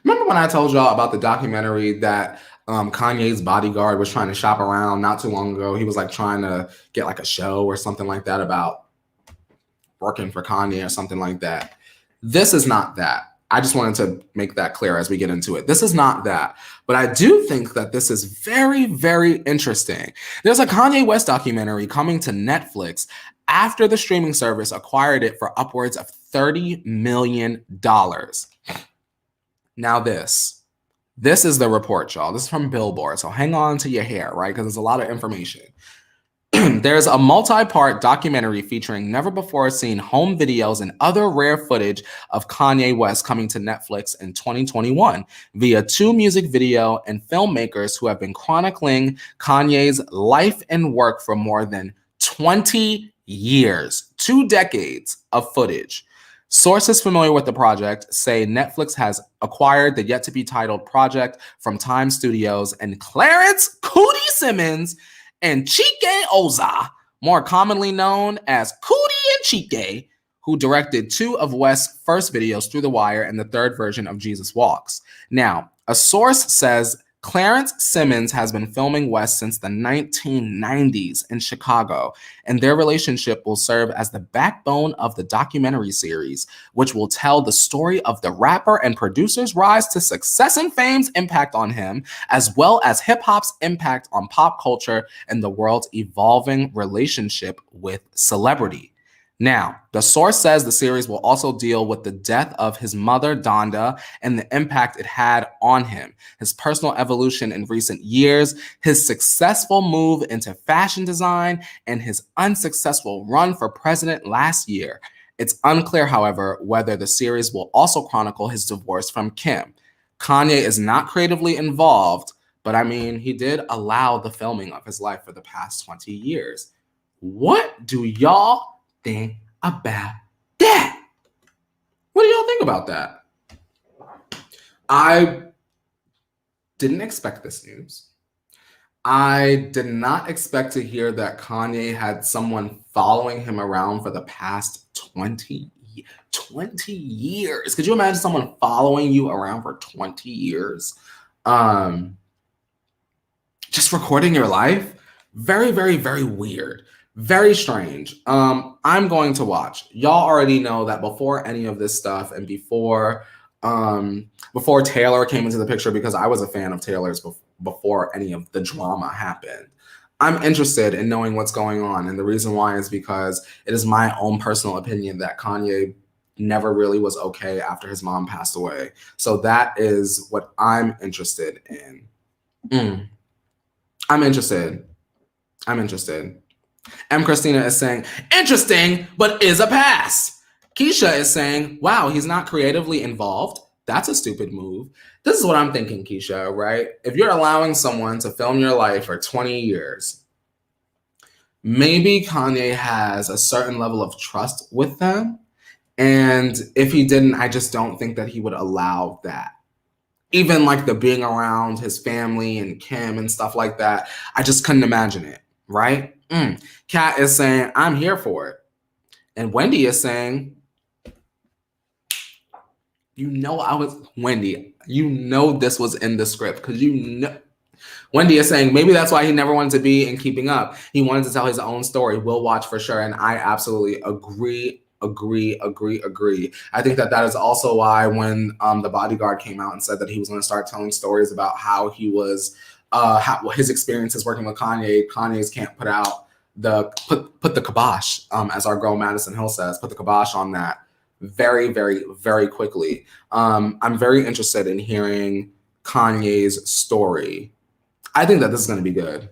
[SPEAKER 1] remember when I told y'all about the documentary that Kanye's bodyguard was trying to shop around not too long ago? He was like trying to get like a show or something like that about working for Kanye or something like that. This is not that. I just wanted to make that clear as we get into it. This is not that. But I do think that this is very, very interesting. There's a Kanye West documentary coming to Netflix after the streaming service acquired it for upwards of $30 million. Now this is the report, y'all. This is from Billboard, so hang on to your hair, right? Because there's a lot of information. There's a multi-part documentary featuring never-before-seen home videos and other rare footage of Kanye West coming to Netflix in 2021 via 2 music video and filmmakers who have been chronicling Kanye's life and work for more than 20 years, 2 decades of footage. Sources familiar with the project say Netflix has acquired the yet-to-be-titled project from Time Studios, and Clarence Cootie Simmons and Chike Oza, more commonly known as Cootie and Chike, who directed 2 of West's first videos, Through the Wire and the 3rd version of Jesus Walks. Now, a source says Clarence Simmons has been filming West since the 1990s in Chicago, and their relationship will serve as the backbone of the documentary series, which will tell the story of the rapper and producer's rise to success and fame's impact on him, as well as hip-hop's impact on pop culture and the world's evolving relationship with celebrity. Now, the source says the series will also deal with the death of his mother, Donda, and the impact it had on him, his personal evolution in recent years, his successful move into fashion design, and his unsuccessful run for president last year. It's unclear, however, whether the series will also chronicle his divorce from Kim. Kanye is not creatively involved, but I mean, he did allow the filming of his life for the past 20 years. What do y'all think about that? What do y'all think about that? I didn't expect this news. I did not expect to hear that Kanye had someone following him around for the past 20 years. Could you imagine someone following you around for 20 years? Just recording your life? Very, very, very weird. Very strange. I'm going to watch. Y'all already know that before any of this stuff and before Taylor came into the picture, because I was a fan of Taylor's before any of the drama happened, I'm interested in knowing what's going on. And the reason why is because it is my own personal opinion that Kanye never really was okay after his mom passed away. So that is what I'm interested in. I'm interested. M. Christina is saying, interesting, but is a pass. Keisha is saying, wow, he's not creatively involved. That's a stupid move. This is what I'm thinking, Keisha, right? If you're allowing someone to film your life for 20 years, maybe Kanye has a certain level of trust with them. And if he didn't, I just don't think that he would allow that. Even like the being around his family and Kim and stuff like that, I just couldn't imagine it, right? Kat is saying, I'm here for it. And Wendy is saying, Wendy, you know this was in the script, because Wendy is saying, maybe that's why he never wanted to be in Keeping Up. He wanted to tell his own story. We'll watch for sure. And I absolutely agree. I think that is also why when the bodyguard came out and said that he was going to start telling stories about how he was, his experiences working with Kanye's can't put out put the kibosh, as our girl Madison Hill says, put the kibosh on that very, very, very quickly. I'm very interested in hearing Kanye's story. I think that this is going to be good.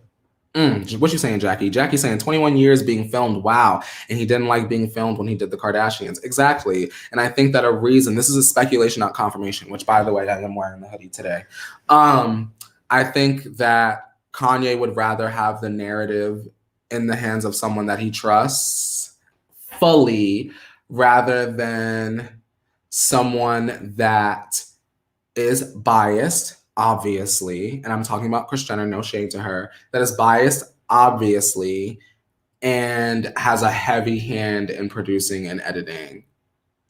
[SPEAKER 1] What you saying, Jackie? Jackie's saying 21 years being filmed. Wow. And he didn't like being filmed when he did the Kardashians. Exactly. And I think that a reason, this is a speculation, not confirmation, which by the way, I am wearing the hoodie today. I think that Kanye would rather have the narrative in the hands of someone that he trusts fully rather than someone that is biased, obviously, and I'm talking about Kris Jenner, no shade to her, that is biased, obviously, and has a heavy hand in producing and editing.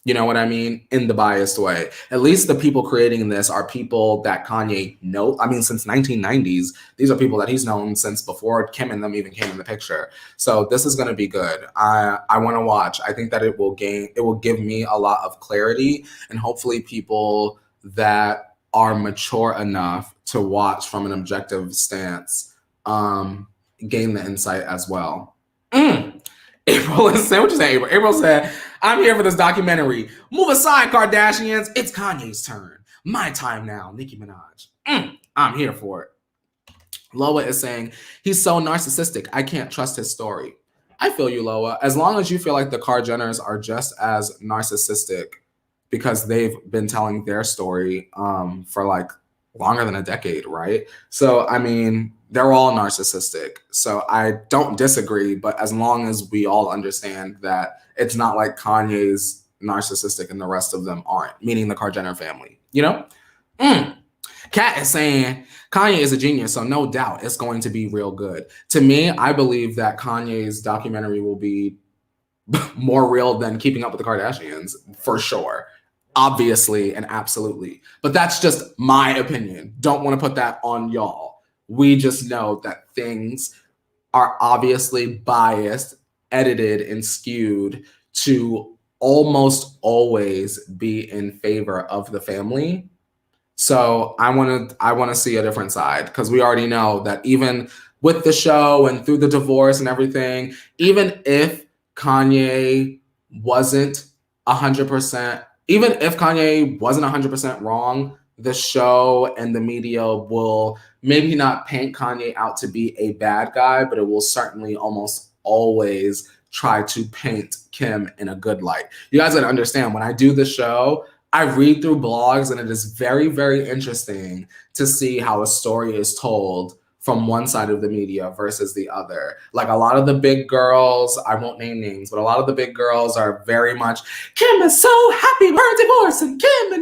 [SPEAKER 1] You know what I mean? In the biased way. At least the people creating this are people that Kanye knows. I mean, since 1990s, these are people that he's known since before Kim and them even came in the picture. So this is going to be good. I want to watch. I think that it will give me a lot of clarity, and hopefully people that are mature enough to watch from an objective stance gain the insight as well. April is saying, what you say, April? April said, I'm here for this documentary. Move aside, Kardashians. It's Kanye's turn. My time now, Nicki Minaj. I'm here for it. Loa is saying, he's so narcissistic. I can't trust his story. I feel you, Loa. As long as you feel like the Kar Jenners are just as narcissistic because they've been telling their story for like longer than a decade, right? So, I mean, they're all narcissistic. So I don't disagree, but as long as we all understand that it's not like Kanye's narcissistic and the rest of them aren't, meaning the Kar Jenner family, you know? Kat is saying, Kanye is a genius, so no doubt it's going to be real good. To me, I believe that Kanye's documentary will be more real than Keeping Up with the Kardashians, for sure. Obviously and absolutely. But that's just my opinion. Don't want to put that on y'all. We just know that things are obviously biased, edited, and skewed to almost always be in favor of the family. So I want to see a different side, because we already know that even with the show and through the divorce and everything, even if Kanye wasn't 100%, even if Kanye wasn't 100% wrong, the show and the media will maybe not paint Kanye out to be a bad guy, but it will certainly almost always try to paint Kim in a good light. You guys gotta understand, when I do the show, I read through blogs, and it is very, very interesting to see how a story is told from one side of the media versus the other. Like a lot of the big girls, I won't name names, but a lot of the big girls are very much, Kim is so happy with her divorce, and Kim,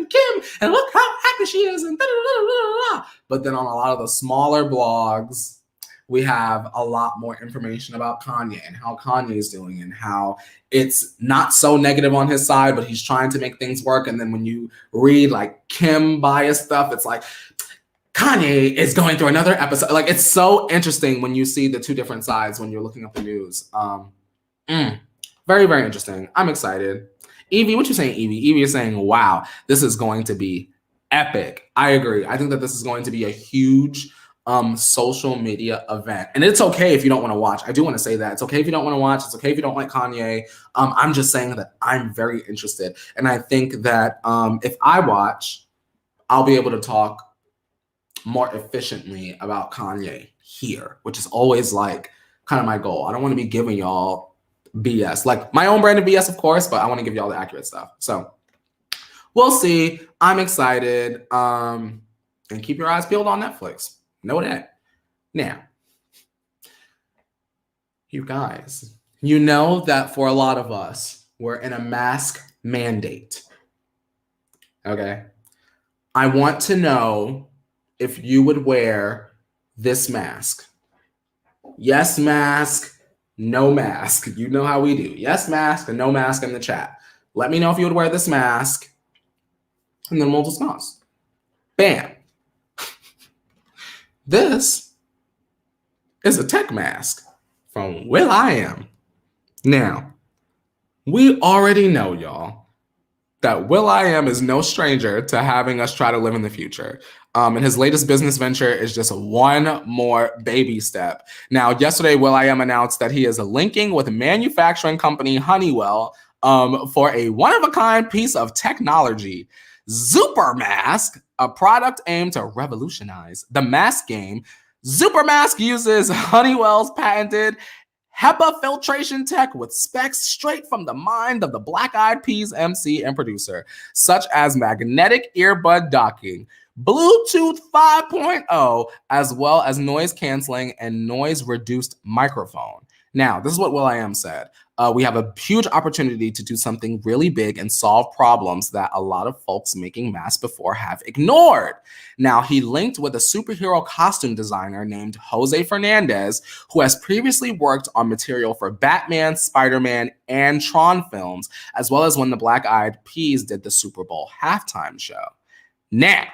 [SPEAKER 1] and look how happy she is, and da-da-da-da-da-da. But then on a lot of the smaller blogs, we have a lot more information about Kanye and how Kanye is doing and how it's not so negative on his side, but he's trying to make things work. And then when you read like Kim bias stuff, it's like, Kanye is going through another episode. Like, it's so interesting when you see the two different sides when you're looking up the news. Very, very interesting. I'm excited. Evie, what you saying, Evie? Evie is saying, wow, this is going to be epic. I agree. I think that this is going to be a huge social media event. And it's okay if you don't want to watch. I do want to say that. It's okay if you don't want to watch. It's okay if you don't like Kanye. I'm just saying that I'm very interested. And I think that if I watch, I'll be able to talk more efficiently about Kanye here, which is always like kind of my goal. I don't want to be giving y'all BS, like my own brand of BS, of course, but I want to give y'all the accurate stuff. So we'll see. I'm excited. And keep your eyes peeled on Netflix. Know that. Now, you guys, you know that for a lot of us, we're in a mask mandate. Okay. I want to know if you would wear this mask. Yes, mask, no mask. You know how we do. Yes, mask, and no mask in the chat. Let me know if you would wear this mask, and then we'll discuss. Bam. This is a tech mask from Will.i.am. Now, we already know, y'all, that Will.i.am is no stranger to having us try to live in the future. And his latest business venture is just one more baby step. Now, yesterday, Will.i.am announced that he is linking with manufacturing company Honeywell for a one-of-a-kind piece of technology, Super Mask, a product aimed to revolutionize the mask game. Super Mask uses Honeywell's patented HEPA filtration tech with specs straight from the mind of the Black Eyed Peas MC and producer, such as magnetic earbud docking, Bluetooth 5.0, as well as noise canceling and noise reduced microphone. Now, this is what Will.i.am said. We have a huge opportunity to do something really big and solve problems that a lot of folks making masks before have ignored. Now, he linked with a superhero costume designer named Jose Fernandez, who has previously worked on material for Batman, Spider-Man, and Tron films, as well as when the Black Eyed Peas did the Super Bowl halftime show. Now,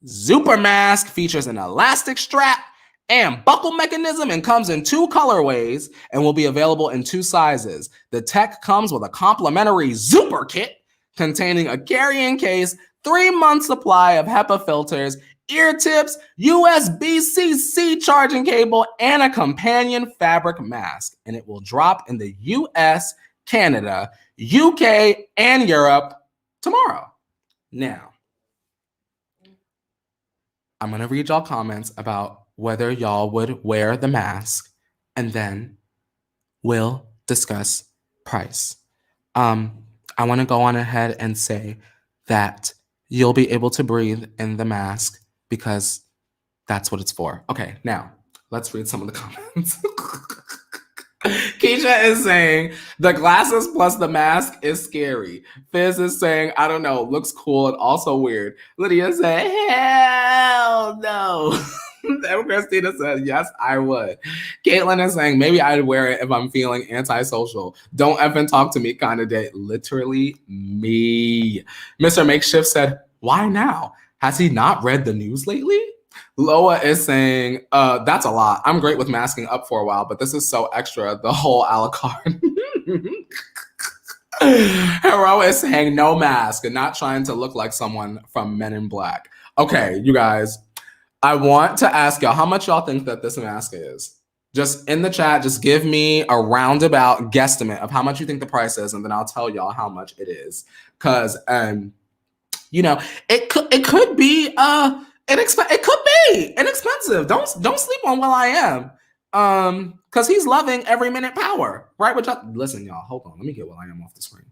[SPEAKER 1] Super Mask features an elastic strap and buckle mechanism and comes in 2 colorways and will be available in 2 sizes. The tech comes with a complimentary Super Kit containing a carrying case, 3-month supply of HEPA filters, ear tips, USB-C charging cable, and a companion fabric mask. And it will drop in the US, Canada, UK, and Europe tomorrow. Now, I'm going to read y'all comments about whether y'all would wear the mask, and then we'll discuss price. I want to go on ahead and say that you'll be able to breathe in the mask because that's what it's for. Okay, now let's read some of the comments. Keisha is saying, the glasses plus the mask is scary. Fizz is saying, I don't know, looks cool and also weird. Lydia said, hell no. And Christina said, yes, I would. Caitlyn is saying, maybe I'd wear it if I'm feeling antisocial. Don't effing talk to me kind of day. Literally me. Mr. Makeshift said, why now? Has he not read the news lately? Loa is saying, that's a lot. I'm great with masking up for a while, but this is so extra, the whole a la carte. Hero is saying no mask and not trying to look like someone from Men in Black. Okay, you guys, I want to ask y'all how much y'all think that this mask is. Just in the chat, just give me a roundabout guesstimate of how much you think the price is, and then I'll tell y'all how much it is. Because, you know, it could be it could be inexpensive. Don't sleep on Will.i.am. Because he's loving every minute power, right? Which listen, y'all, hold on. Let me get Will.i.am off the screen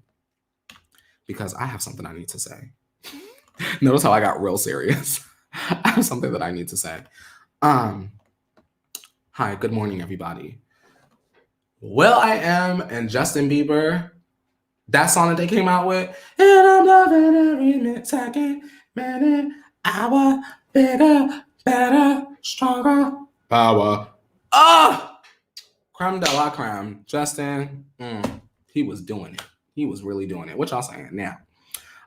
[SPEAKER 1] because I have something I need to say. Notice how I got real serious. I have something that I need to say. Hi, good morning, everybody. Will.i.am and Justin Bieber, that song that they came out with, and I'm loving every minute, second, minute, hour, bigger, better, stronger, power. Creme de la creme. Justin, he was doing it. He was really doing it. What y'all saying now?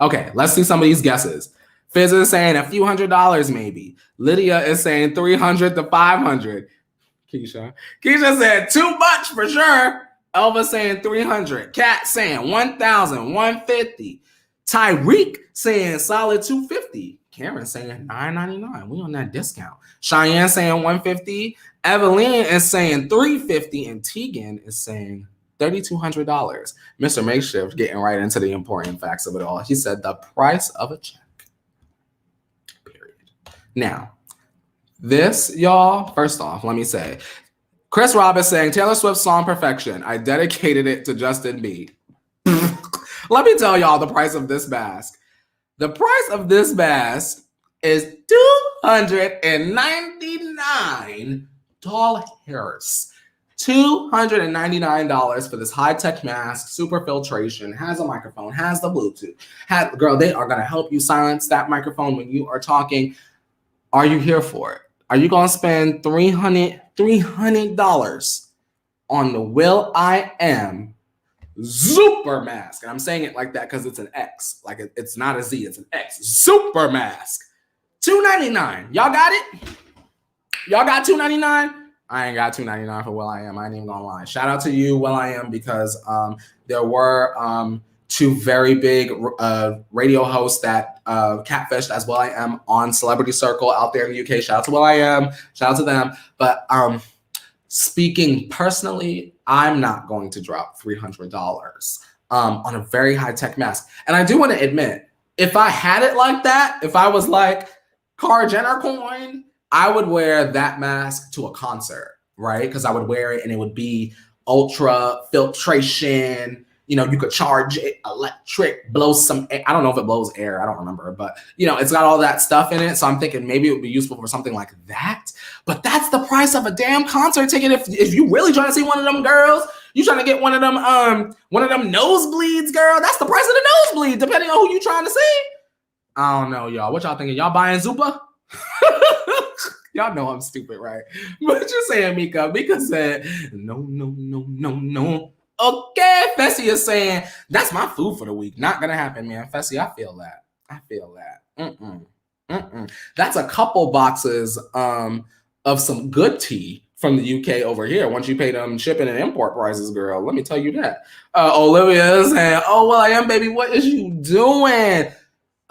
[SPEAKER 1] Okay, let's see some of these guesses. Fizz is saying a few $100s maybe. Lydia is saying $300 to $500. Keisha said too much for sure. Elva saying $300. Kat saying $1,000, $150. Tyreek saying solid $250. Cameron saying $9.99. We on that discount. Cheyenne saying $150. Evelyn is saying $350, and Tegan is saying $3,200. Mr. Makeshift getting right into the important facts of it all. He said the price of a check. Period. Now, this, y'all, first off, let me say, Chris Robb is saying Taylor Swift's song Perfection. I dedicated it to Justin B. Let me tell y'all the price of this mask. The price of this mask is $299. $299 for this high-tech mask, super filtration, has a microphone, has the Bluetooth. Girl, they are going to help you silence that microphone when you are talking. Are you here for it? Are you going to spend $300 on the Will.i.am Super Mask? And I'm saying it like that because it's an X. Like it's not a Z, it's an X. Super Mask. $299. Y'all got it? Y'all got $299? I ain't got $299 for Will.i.am. I ain't even gonna lie. Shout out to you, Will.i.am, because there were 2 very big radio hosts that catfished as Will.i.am on Celebrity Circle out there in the UK. Shout out to Will.i.am. Shout out to them. But speaking personally, I'm not going to drop $300 on a very high-tech mask. And I do want to admit, if I had it like that, if I was like Kara Jenner coin, I would wear that mask to a concert, right? Because I would wear it and it would be ultra filtration. You know, you could charge it electric, blow some air. I don't know if it blows air. I don't remember. But, you know, it's got all that stuff in it. So I'm thinking maybe it would be useful for something like that. But that's the price of a damn concert ticket. If you really trying to see one of them girls, you trying to get one of them nosebleeds, girl, that's the price of the nosebleed, depending on who you trying to see. I don't know, y'all. What y'all thinking? Y'all buying Zupa? Y'all know I'm stupid, right? What you saying, Mika? Mika said, no. Okay, Fessy is saying, that's my food for the week. Not gonna happen, man. Fessy, I feel that. That's a couple boxes of some good tea from the UK over here. Once you pay them shipping and import prices, girl, let me tell you that. Olivia is saying, oh, Will.i.am, baby, what is you doing?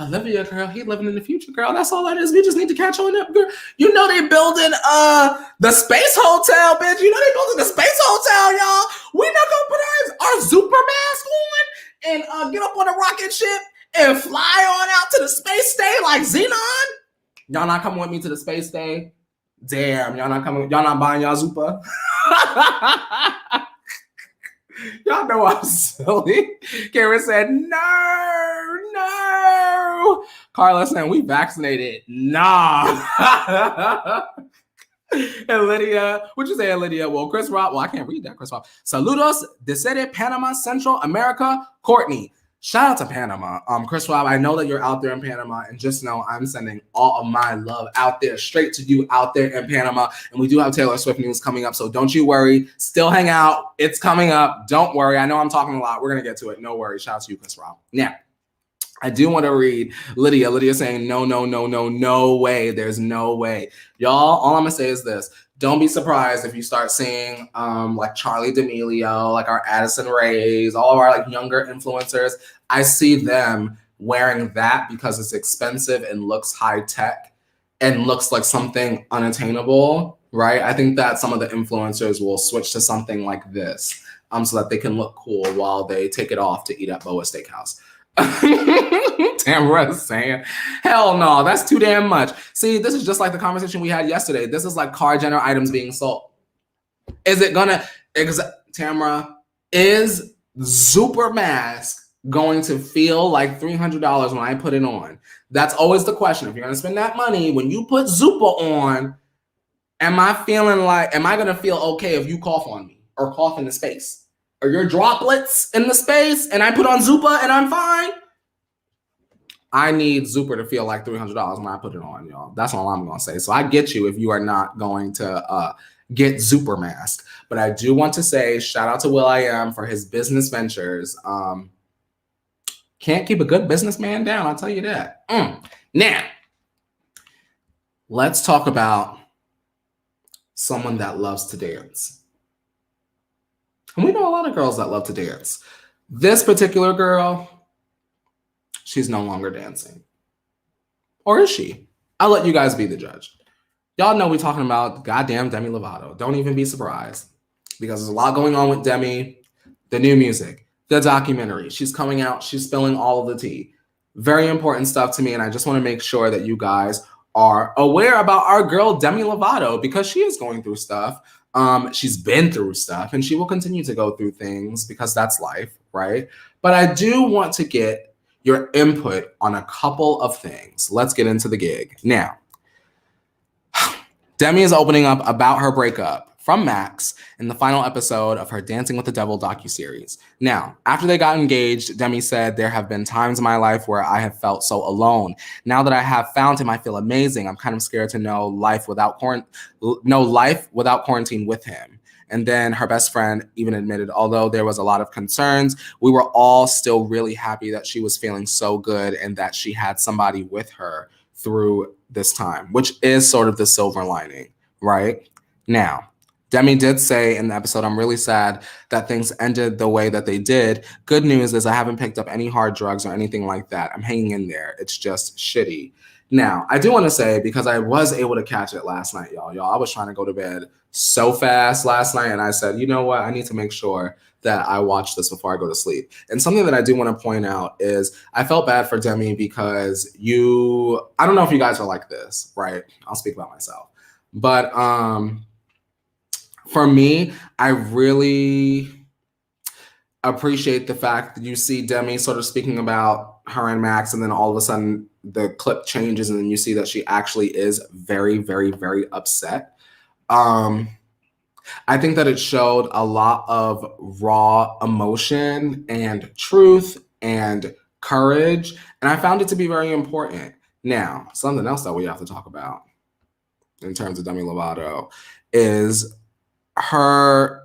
[SPEAKER 1] Olivia, girl, he living in the future, girl. That's all that is. We just need to catch on up, girl. You know they building the space hotel, bitch. You know they building the space hotel, y'all. We not gonna put our super mask on and get up on a rocket ship and fly on out to the space station like Xenon. Y'all not coming with me to the space station? Damn, y'all not coming. Y'all not buying y'all Zupa? Y'all know I'm silly. Karen said, no. Carla saying, we vaccinated. Nah. And Lydia, what you say, Lydia? Well, Chris Rock. Well, I can't read that, Chris Rock. Saludos desde Panama, Central America. Courtney. Shout out to Panama. Chris Rob, I know that you're out there in Panama, and just know I'm sending all of my love out there, straight to you out there in Panama. And we do have Taylor Swift news coming up, so don't you worry. Still hang out. It's coming up. Don't worry. I know I'm talking a lot. We're going to get to it. No worries. Shout out to you, Chris Rob. Now, I do want to read Lydia. Lydia saying, no way. There's no way. Y'all, all I'm going to say is this. Don't be surprised if you start seeing like Charlie D'Amelio, like our Addison Rays, all of our like younger influencers. I see them wearing that because it's expensive and looks high tech and looks like something unattainable, right? I think that some of the influencers will switch to something like this so that they can look cool while they take it off to eat at Boa Steakhouse. Tamara is saying, hell no, that's too damn much. See, this is just like the conversation we had yesterday. This is like car general items being sold. Is it gonna, Tamara, is Super Mask going to feel like $300 when I put it on? That's always the question. If you're gonna spend that money, when you put Zupa on, am I gonna feel okay if you cough on me or cough in the space? Or your droplets in the space and I put on Zupa and I'm fine? I need Zupa to feel like $300 when I put it on, y'all. That's all I'm going to say. So I get you if you are not going to get Zupa Mask. But I do want to say shout out to Will.i.am for his business ventures. Can't keep a good businessman down, I'll tell you that. Now, let's talk about someone that loves to dance. And we know a lot of girls that love to dance. This particular girl, she's no longer dancing. Or is she? I'll let you guys be the judge. Y'all know we're talking about goddamn Demi Lovato. Don't even be surprised. Because there's a lot going on with Demi. The new music, the documentary. She's coming out. She's spilling all of the tea. Very important stuff to me. And I just want to make sure that you guys are aware about our girl Demi Lovato. Because she is going through stuff. She's been through stuff and she will continue to go through things because that's life, right? But I do want to get your input on a couple of things. Let's get into the gig. Now, Demi is opening up about her breakup from Max in the final episode of her Dancing with the Devil docuseries. Now, after they got engaged, Demi said, there have been times in my life where I have felt so alone. Now that I have found him, I feel amazing. I'm kind of scared to know life without quarantine with him. And then her best friend even admitted, although there was a lot of concerns, we were all still really happy that she was feeling so good and that she had somebody with her through this time, which is sort of the silver lining, right? Now, Demi did say in the episode, I'm really sad that things ended the way that they did. Good news is I haven't picked up any hard drugs or anything like that. I'm hanging in there. It's just shitty. Now, I do want to say, because I was able to catch it last night, y'all, I was trying to go to bed so fast last night, and I said, you know what? I need to make sure that I watch this before I go to sleep. And something that I do want to point out is I felt bad for Demi because I don't know if you guys are like this, right? I'll speak about myself. But for me, I really appreciate the fact that you see Demi sort of speaking about her and Max, and then all of a sudden the clip changes and then you see that she actually is very, very, very upset. I think that it showed a lot of raw emotion and truth and courage, and I found it to be very important. Now, something else that we have to talk about in terms of Demi Lovato is her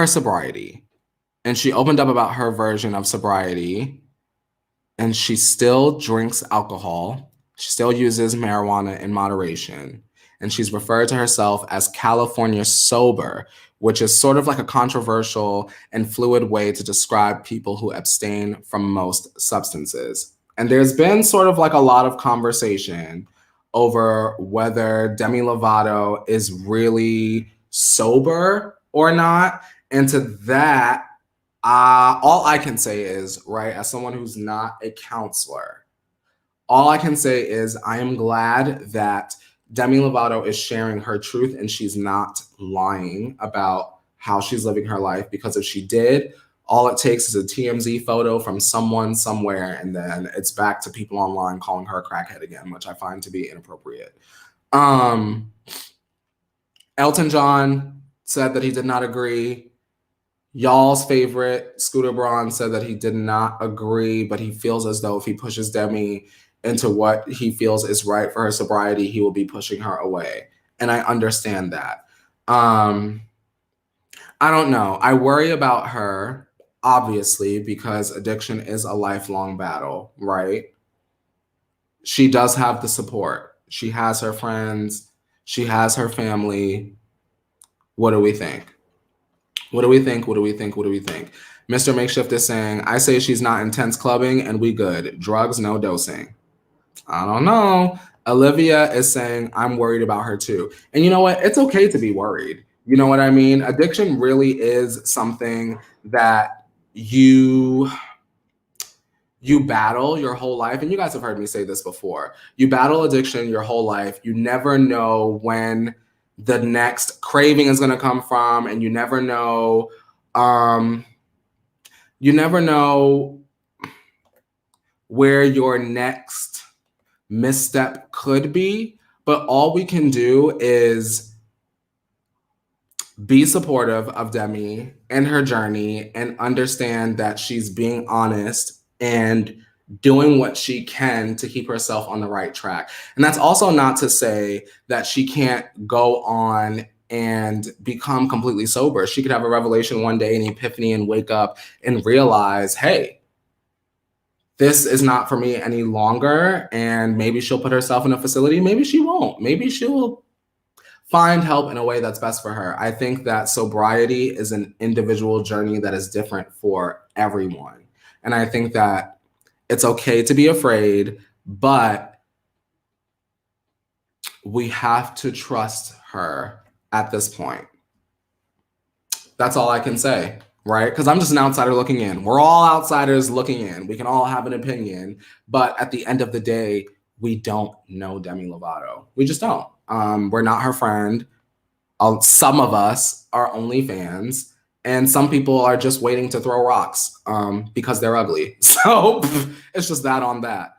[SPEAKER 1] sobriety. And she opened up about her version of sobriety, and she still drinks alcohol. She still uses marijuana in moderation. And she's referred to herself as California sober, which is sort of like a controversial and fluid way to describe people who abstain from most substances. And there's been sort of like a lot of conversation over whether Demi Lovato is really sober or not. And to that, all I can say is, right, as someone who's not a counselor, all I can say is I am glad that Demi Lovato is sharing her truth and she's not lying about how she's living her life, because if she did, all it takes is a TMZ photo from someone somewhere, and then it's back to people online calling her a crackhead again, which I find to be inappropriate. Elton John said that he did not agree. Y'all's favorite, Scooter Braun, said that he did not agree, but he feels as though if he pushes Demi into what he feels is right for her sobriety, he will be pushing her away. And I understand that. I don't know. I worry about her, obviously, because addiction is a lifelong battle, right? She does have the support. She has her friends. She has her family. What do we think? What do we think? What do we think? What do we think? Mr. Makeshift is saying, I say she's not intense clubbing and we good. Drugs, no dosing. I don't know. Olivia is saying, I'm worried about her too. And you know what? It's okay to be worried. You know what I mean? Addiction really is something that you battle your whole life. And you guys have heard me say this before. You battle addiction your whole life. You never know when the next craving is going to come from, and you never know where your next misstep could be. But all we can do is be supportive of Demi and her journey and understand that she's being honest and doing what she can to keep herself on the right track. And that's also not to say that she can't go on and become completely sober. She could have a revelation one day, an epiphany, and wake up and realize, hey, this is not for me any longer. And maybe she'll put herself in a facility. Maybe she won't. Maybe she'll find help in a way that's best for her. I think that sobriety is an individual journey that is different for everyone. And I think that it's okay to be afraid, but we have to trust her at this point. That's all I can say, right? Because I'm just an outsider looking in. We're all outsiders looking in. We can all have an opinion, but at the end of the day, we don't know Demi Lovato. We just don't. We're not her friend. Some of us are only fans. And some people are just waiting to throw rocks because they're ugly. So it's just that on that.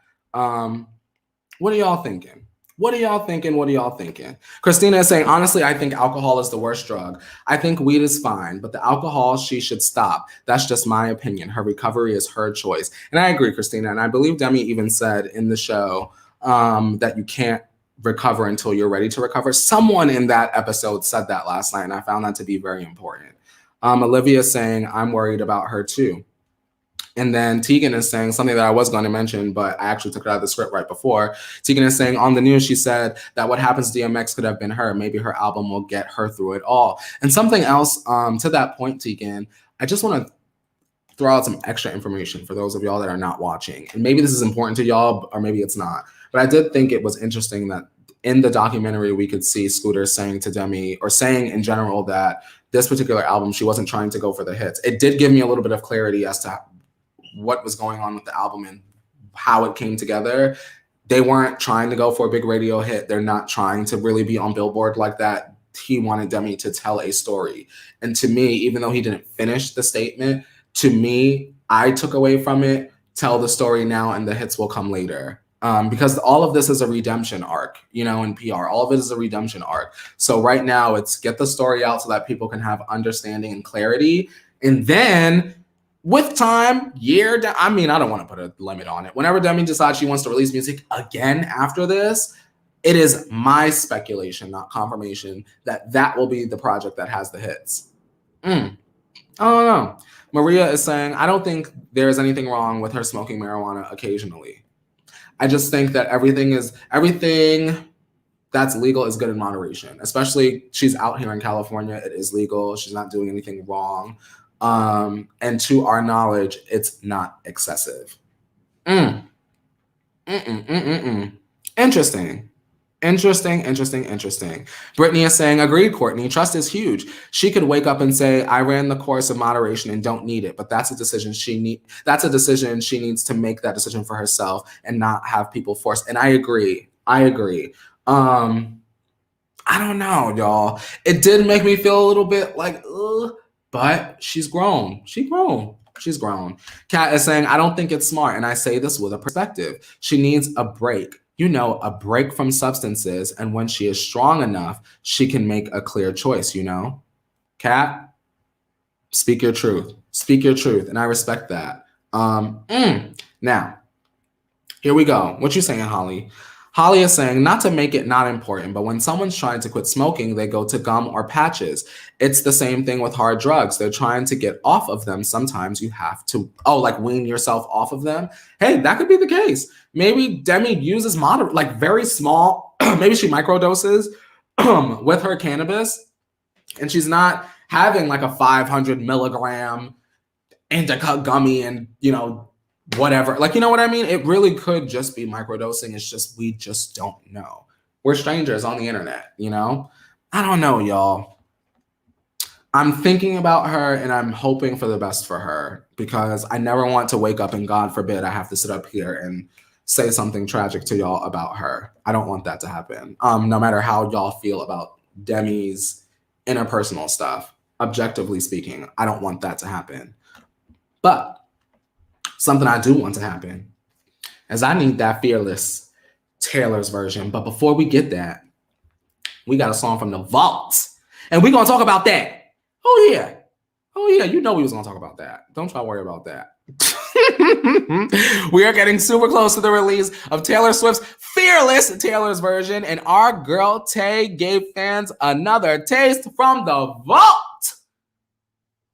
[SPEAKER 1] What are y'all thinking? What are y'all thinking? What are y'all thinking? Christina is saying, honestly, I think alcohol is the worst drug. I think weed is fine, but the alcohol, she should stop. That's just my opinion. Her recovery is her choice. And I agree, Christina. And I believe Demi even said in the show that you can't recover until you're ready to recover. Someone in that episode said that last night, and I found that to be very important. Olivia is saying, I'm worried about her too. And then Tegan is saying something that I was going to mention, but I actually took it out of the script right before. Tegan is saying, on the news, she said that what happens to DMX could have been her. Maybe her album will get her through it all. And something else to that point, Tegan, I just want to throw out some extra information for those of y'all that are not watching. And maybe this is important to y'all, or maybe it's not. But I did think it was interesting that in the documentary, we could see Scooter saying to Demi, or saying in general, that this particular album, she wasn't trying to go for the hits. It did give me a little bit of clarity as to what was going on with the album and how it came together. They weren't trying to go for a big radio hit. They're not trying to really be on Billboard like that. He wanted Demi to tell a story. And to me, even though he didn't finish the statement, to me, I took away from it, tell the story now and the hits will come later. Because all of this is a redemption arc, you know, in PR. All of it is a redemption arc. So right now it's get the story out so that people can have understanding and clarity. And then with time, I don't want to put a limit on it. Whenever Demi decides she wants to release music again after this, it is my speculation, not confirmation, that will be the project that has the hits. I don't know. Maria is saying, I don't think there is anything wrong with her smoking marijuana occasionally. I just think that everything that's legal is good in moderation. Especially she's out here in California. It is legal. She's not doing anything wrong. And to our knowledge, it's not excessive. Interesting. Brittany is saying, agreed, Courtney. Trust is huge. She could wake up and say, I ran the course of moderation and don't need it. But that's a decision she needs to make that decision for herself and not have people force. And I agree. I don't know, y'all. It did make me feel a little bit like, ugh, but she's grown. She's grown. Kat is saying, I don't think it's smart. And I say this with a perspective. She needs a break. You know, a break from substances. And when she is strong enough, she can make a clear choice, you know? Kat, speak your truth. And I respect that. Now, here we go. What you saying, Holly? Holly is saying, not to make it not important, but when someone's trying to quit smoking, they go to gum or patches. It's the same thing with hard drugs. They're trying to get off of them. Sometimes you have to, wean yourself off of them. Hey, that could be the case. Maybe Demi uses very small, maybe she microdoses with her cannabis, and she's not having like a 500 milligram indica gummy and, whatever. You know what I mean? It really could just be microdosing. It's just, we just don't know. We're strangers on the internet, I don't know, y'all. I'm thinking about her and I'm hoping for the best for her because I never want to wake up and God forbid I have to sit up here and say something tragic to y'all about her. I don't want that to happen. No matter how y'all feel about Demi's interpersonal stuff, objectively speaking, I don't want that to happen. But something I do want to happen is I need that Fearless Taylor's version. But before we get that, we got a song from the vault. And we're going to talk about that. Oh, yeah. You know we was going to talk about that. Don't try to worry about that. We are getting super close to the release of Taylor Swift's Fearless Taylor's version. And our girl Tay gave fans another taste from the vault.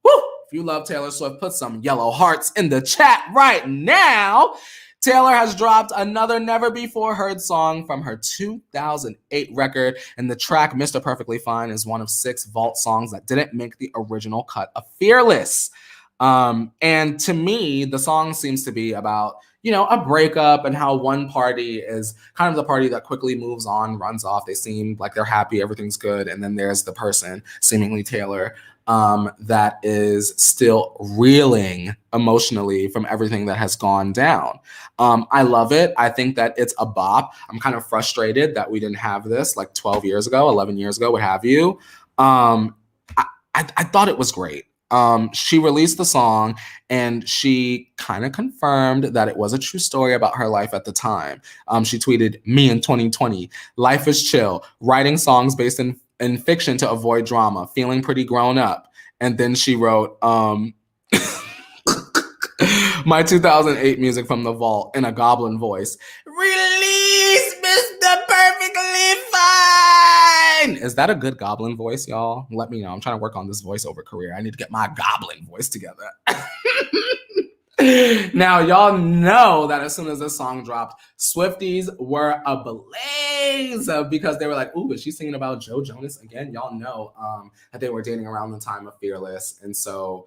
[SPEAKER 1] Woo! If you love Taylor Swift, put some yellow hearts in the chat right now. Taylor has dropped another never-before-heard song from her 2008 record, and the track Mr. Perfectly Fine is one of 6 vault songs that didn't make the original cut of Fearless. And to me, the song seems to be about, a breakup and how one party is kind of the party that quickly moves on, runs off. They seem like they're happy, everything's good. And then there's the person, seemingly Taylor, that is still reeling emotionally from everything that has gone down. I love it. I think that it's a bop. I'm kind of frustrated that we didn't have this 12 years ago, 11 years ago, what have you. I thought it was great. She released the song and she kind of confirmed that it was a true story about her life at the time. She tweeted, "Me in 2020, life is chill, writing songs based in fiction to avoid drama, feeling pretty grown up." And then she wrote, my 2008 music from the vault in a goblin voice. Release Mr. Perfectly Fine. Is that a good goblin voice, y'all? Let me know. I'm trying to work on this voiceover career. I need to get my goblin voice together. Now, y'all know that as soon as this song dropped, Swifties were ablaze because they were like, ooh, is she singing about Joe Jonas again? Y'all know that they were dating around the time of Fearless. And so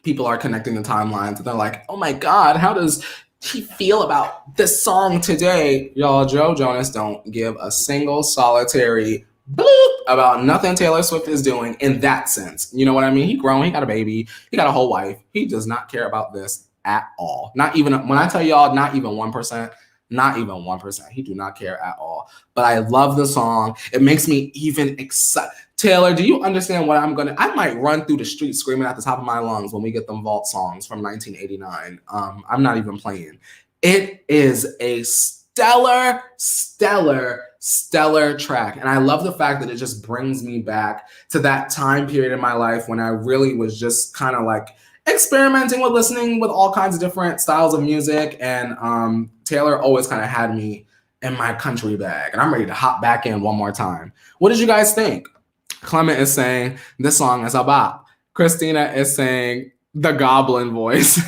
[SPEAKER 1] people are connecting the timelines and they're like, oh my God, how does he feel about this song today? Y'all, Joe Jonas don't give a single solitary bloop about nothing Taylor Swift is doing in that sense. You know what I mean? He grown, he got a baby, he got a whole wife. He does not care about this at all. Not even, when I tell y'all, not even 1%. Not even 1%. He do not care at all. But I love the song. It makes me even excited. Taylor, do you understand what I might run through the street screaming at the top of my lungs when we get them vault songs from 1989. I'm not even playing. It is a stellar track. And I love the fact that it just brings me back to that time period in my life when I really was just kind of like experimenting with listening with all kinds of different styles of music. And Taylor always kind of had me in my country bag. And I'm ready to hop back in one more time. What did you guys think? Clement is saying, this song is a bop. Christina is saying, the goblin voice.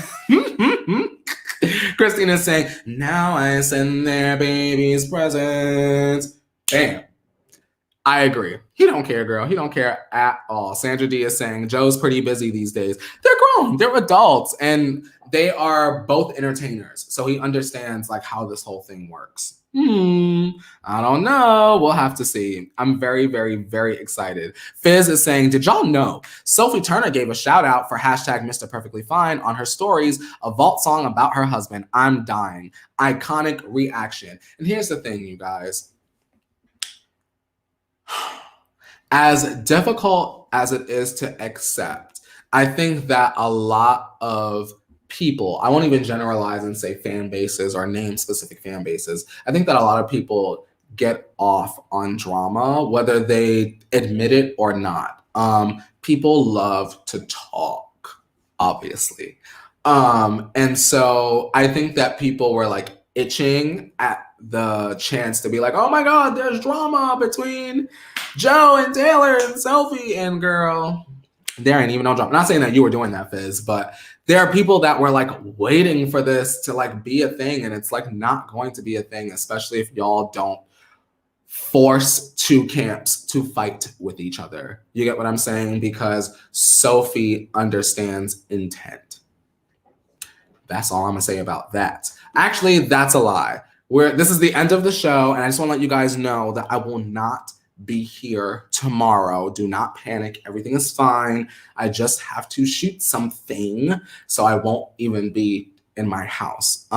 [SPEAKER 1] Christina is saying, now I send their babies presents. Bam. I agree. He don't care, girl. He don't care at all. Sandra D is saying, Joe's pretty busy these days. They're grown. They're adults. And they are both entertainers. So he understands like how this whole thing works. I don't know. We'll have to see. I'm very, very, very excited. Fizz is saying, did y'all know Sophie Turner gave a shout out for hashtag Mr. Perfectly Fine on her stories, a vault song about her husband. I'm dying. Iconic reaction. And here's the thing, you guys. As difficult as it is to accept, I think that a lot of people, I won't even generalize and say fan bases or name specific fan bases. I think that a lot of people get off on drama, whether they admit it or not. People love to talk, obviously. And so I think that people were like itching at the chance to be like, oh my God, there's drama between Joe and Taylor and Sophie, and girl, there ain't even no drama. I'm not saying that you were doing that, Fizz, but there are people that were like waiting for this to like be a thing, and it's like not going to be a thing, especially if y'all don't force two camps to fight with each other. You get what I'm saying? Because Sophie understands intent. That's all I'm gonna say about that. Actually, that's a lie. This is the end of the show, and I just want to let you guys know that I will not be here tomorrow. Do not panic. Everything is fine. I just have to shoot something, so I won't even be in my house.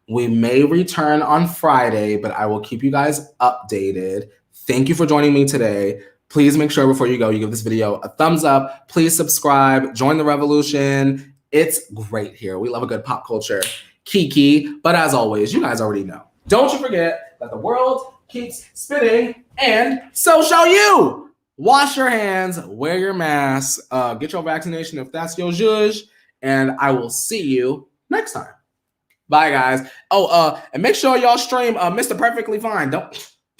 [SPEAKER 1] We may return on Friday, but I will keep you guys updated. Thank you for joining me today. Please make sure before you go, you give this video a thumbs up. Please subscribe. Join the revolution. It's great here. We love a good pop culture Kiki. But as always, you guys already know. Don't you forget that the world keeps spinning, and so shall you. Wash your hands, wear your mask, get your vaccination if that's your zhuzh, and I will see you next time. Bye, guys. Oh, and make sure y'all stream Mr. Perfectly Fine. Don't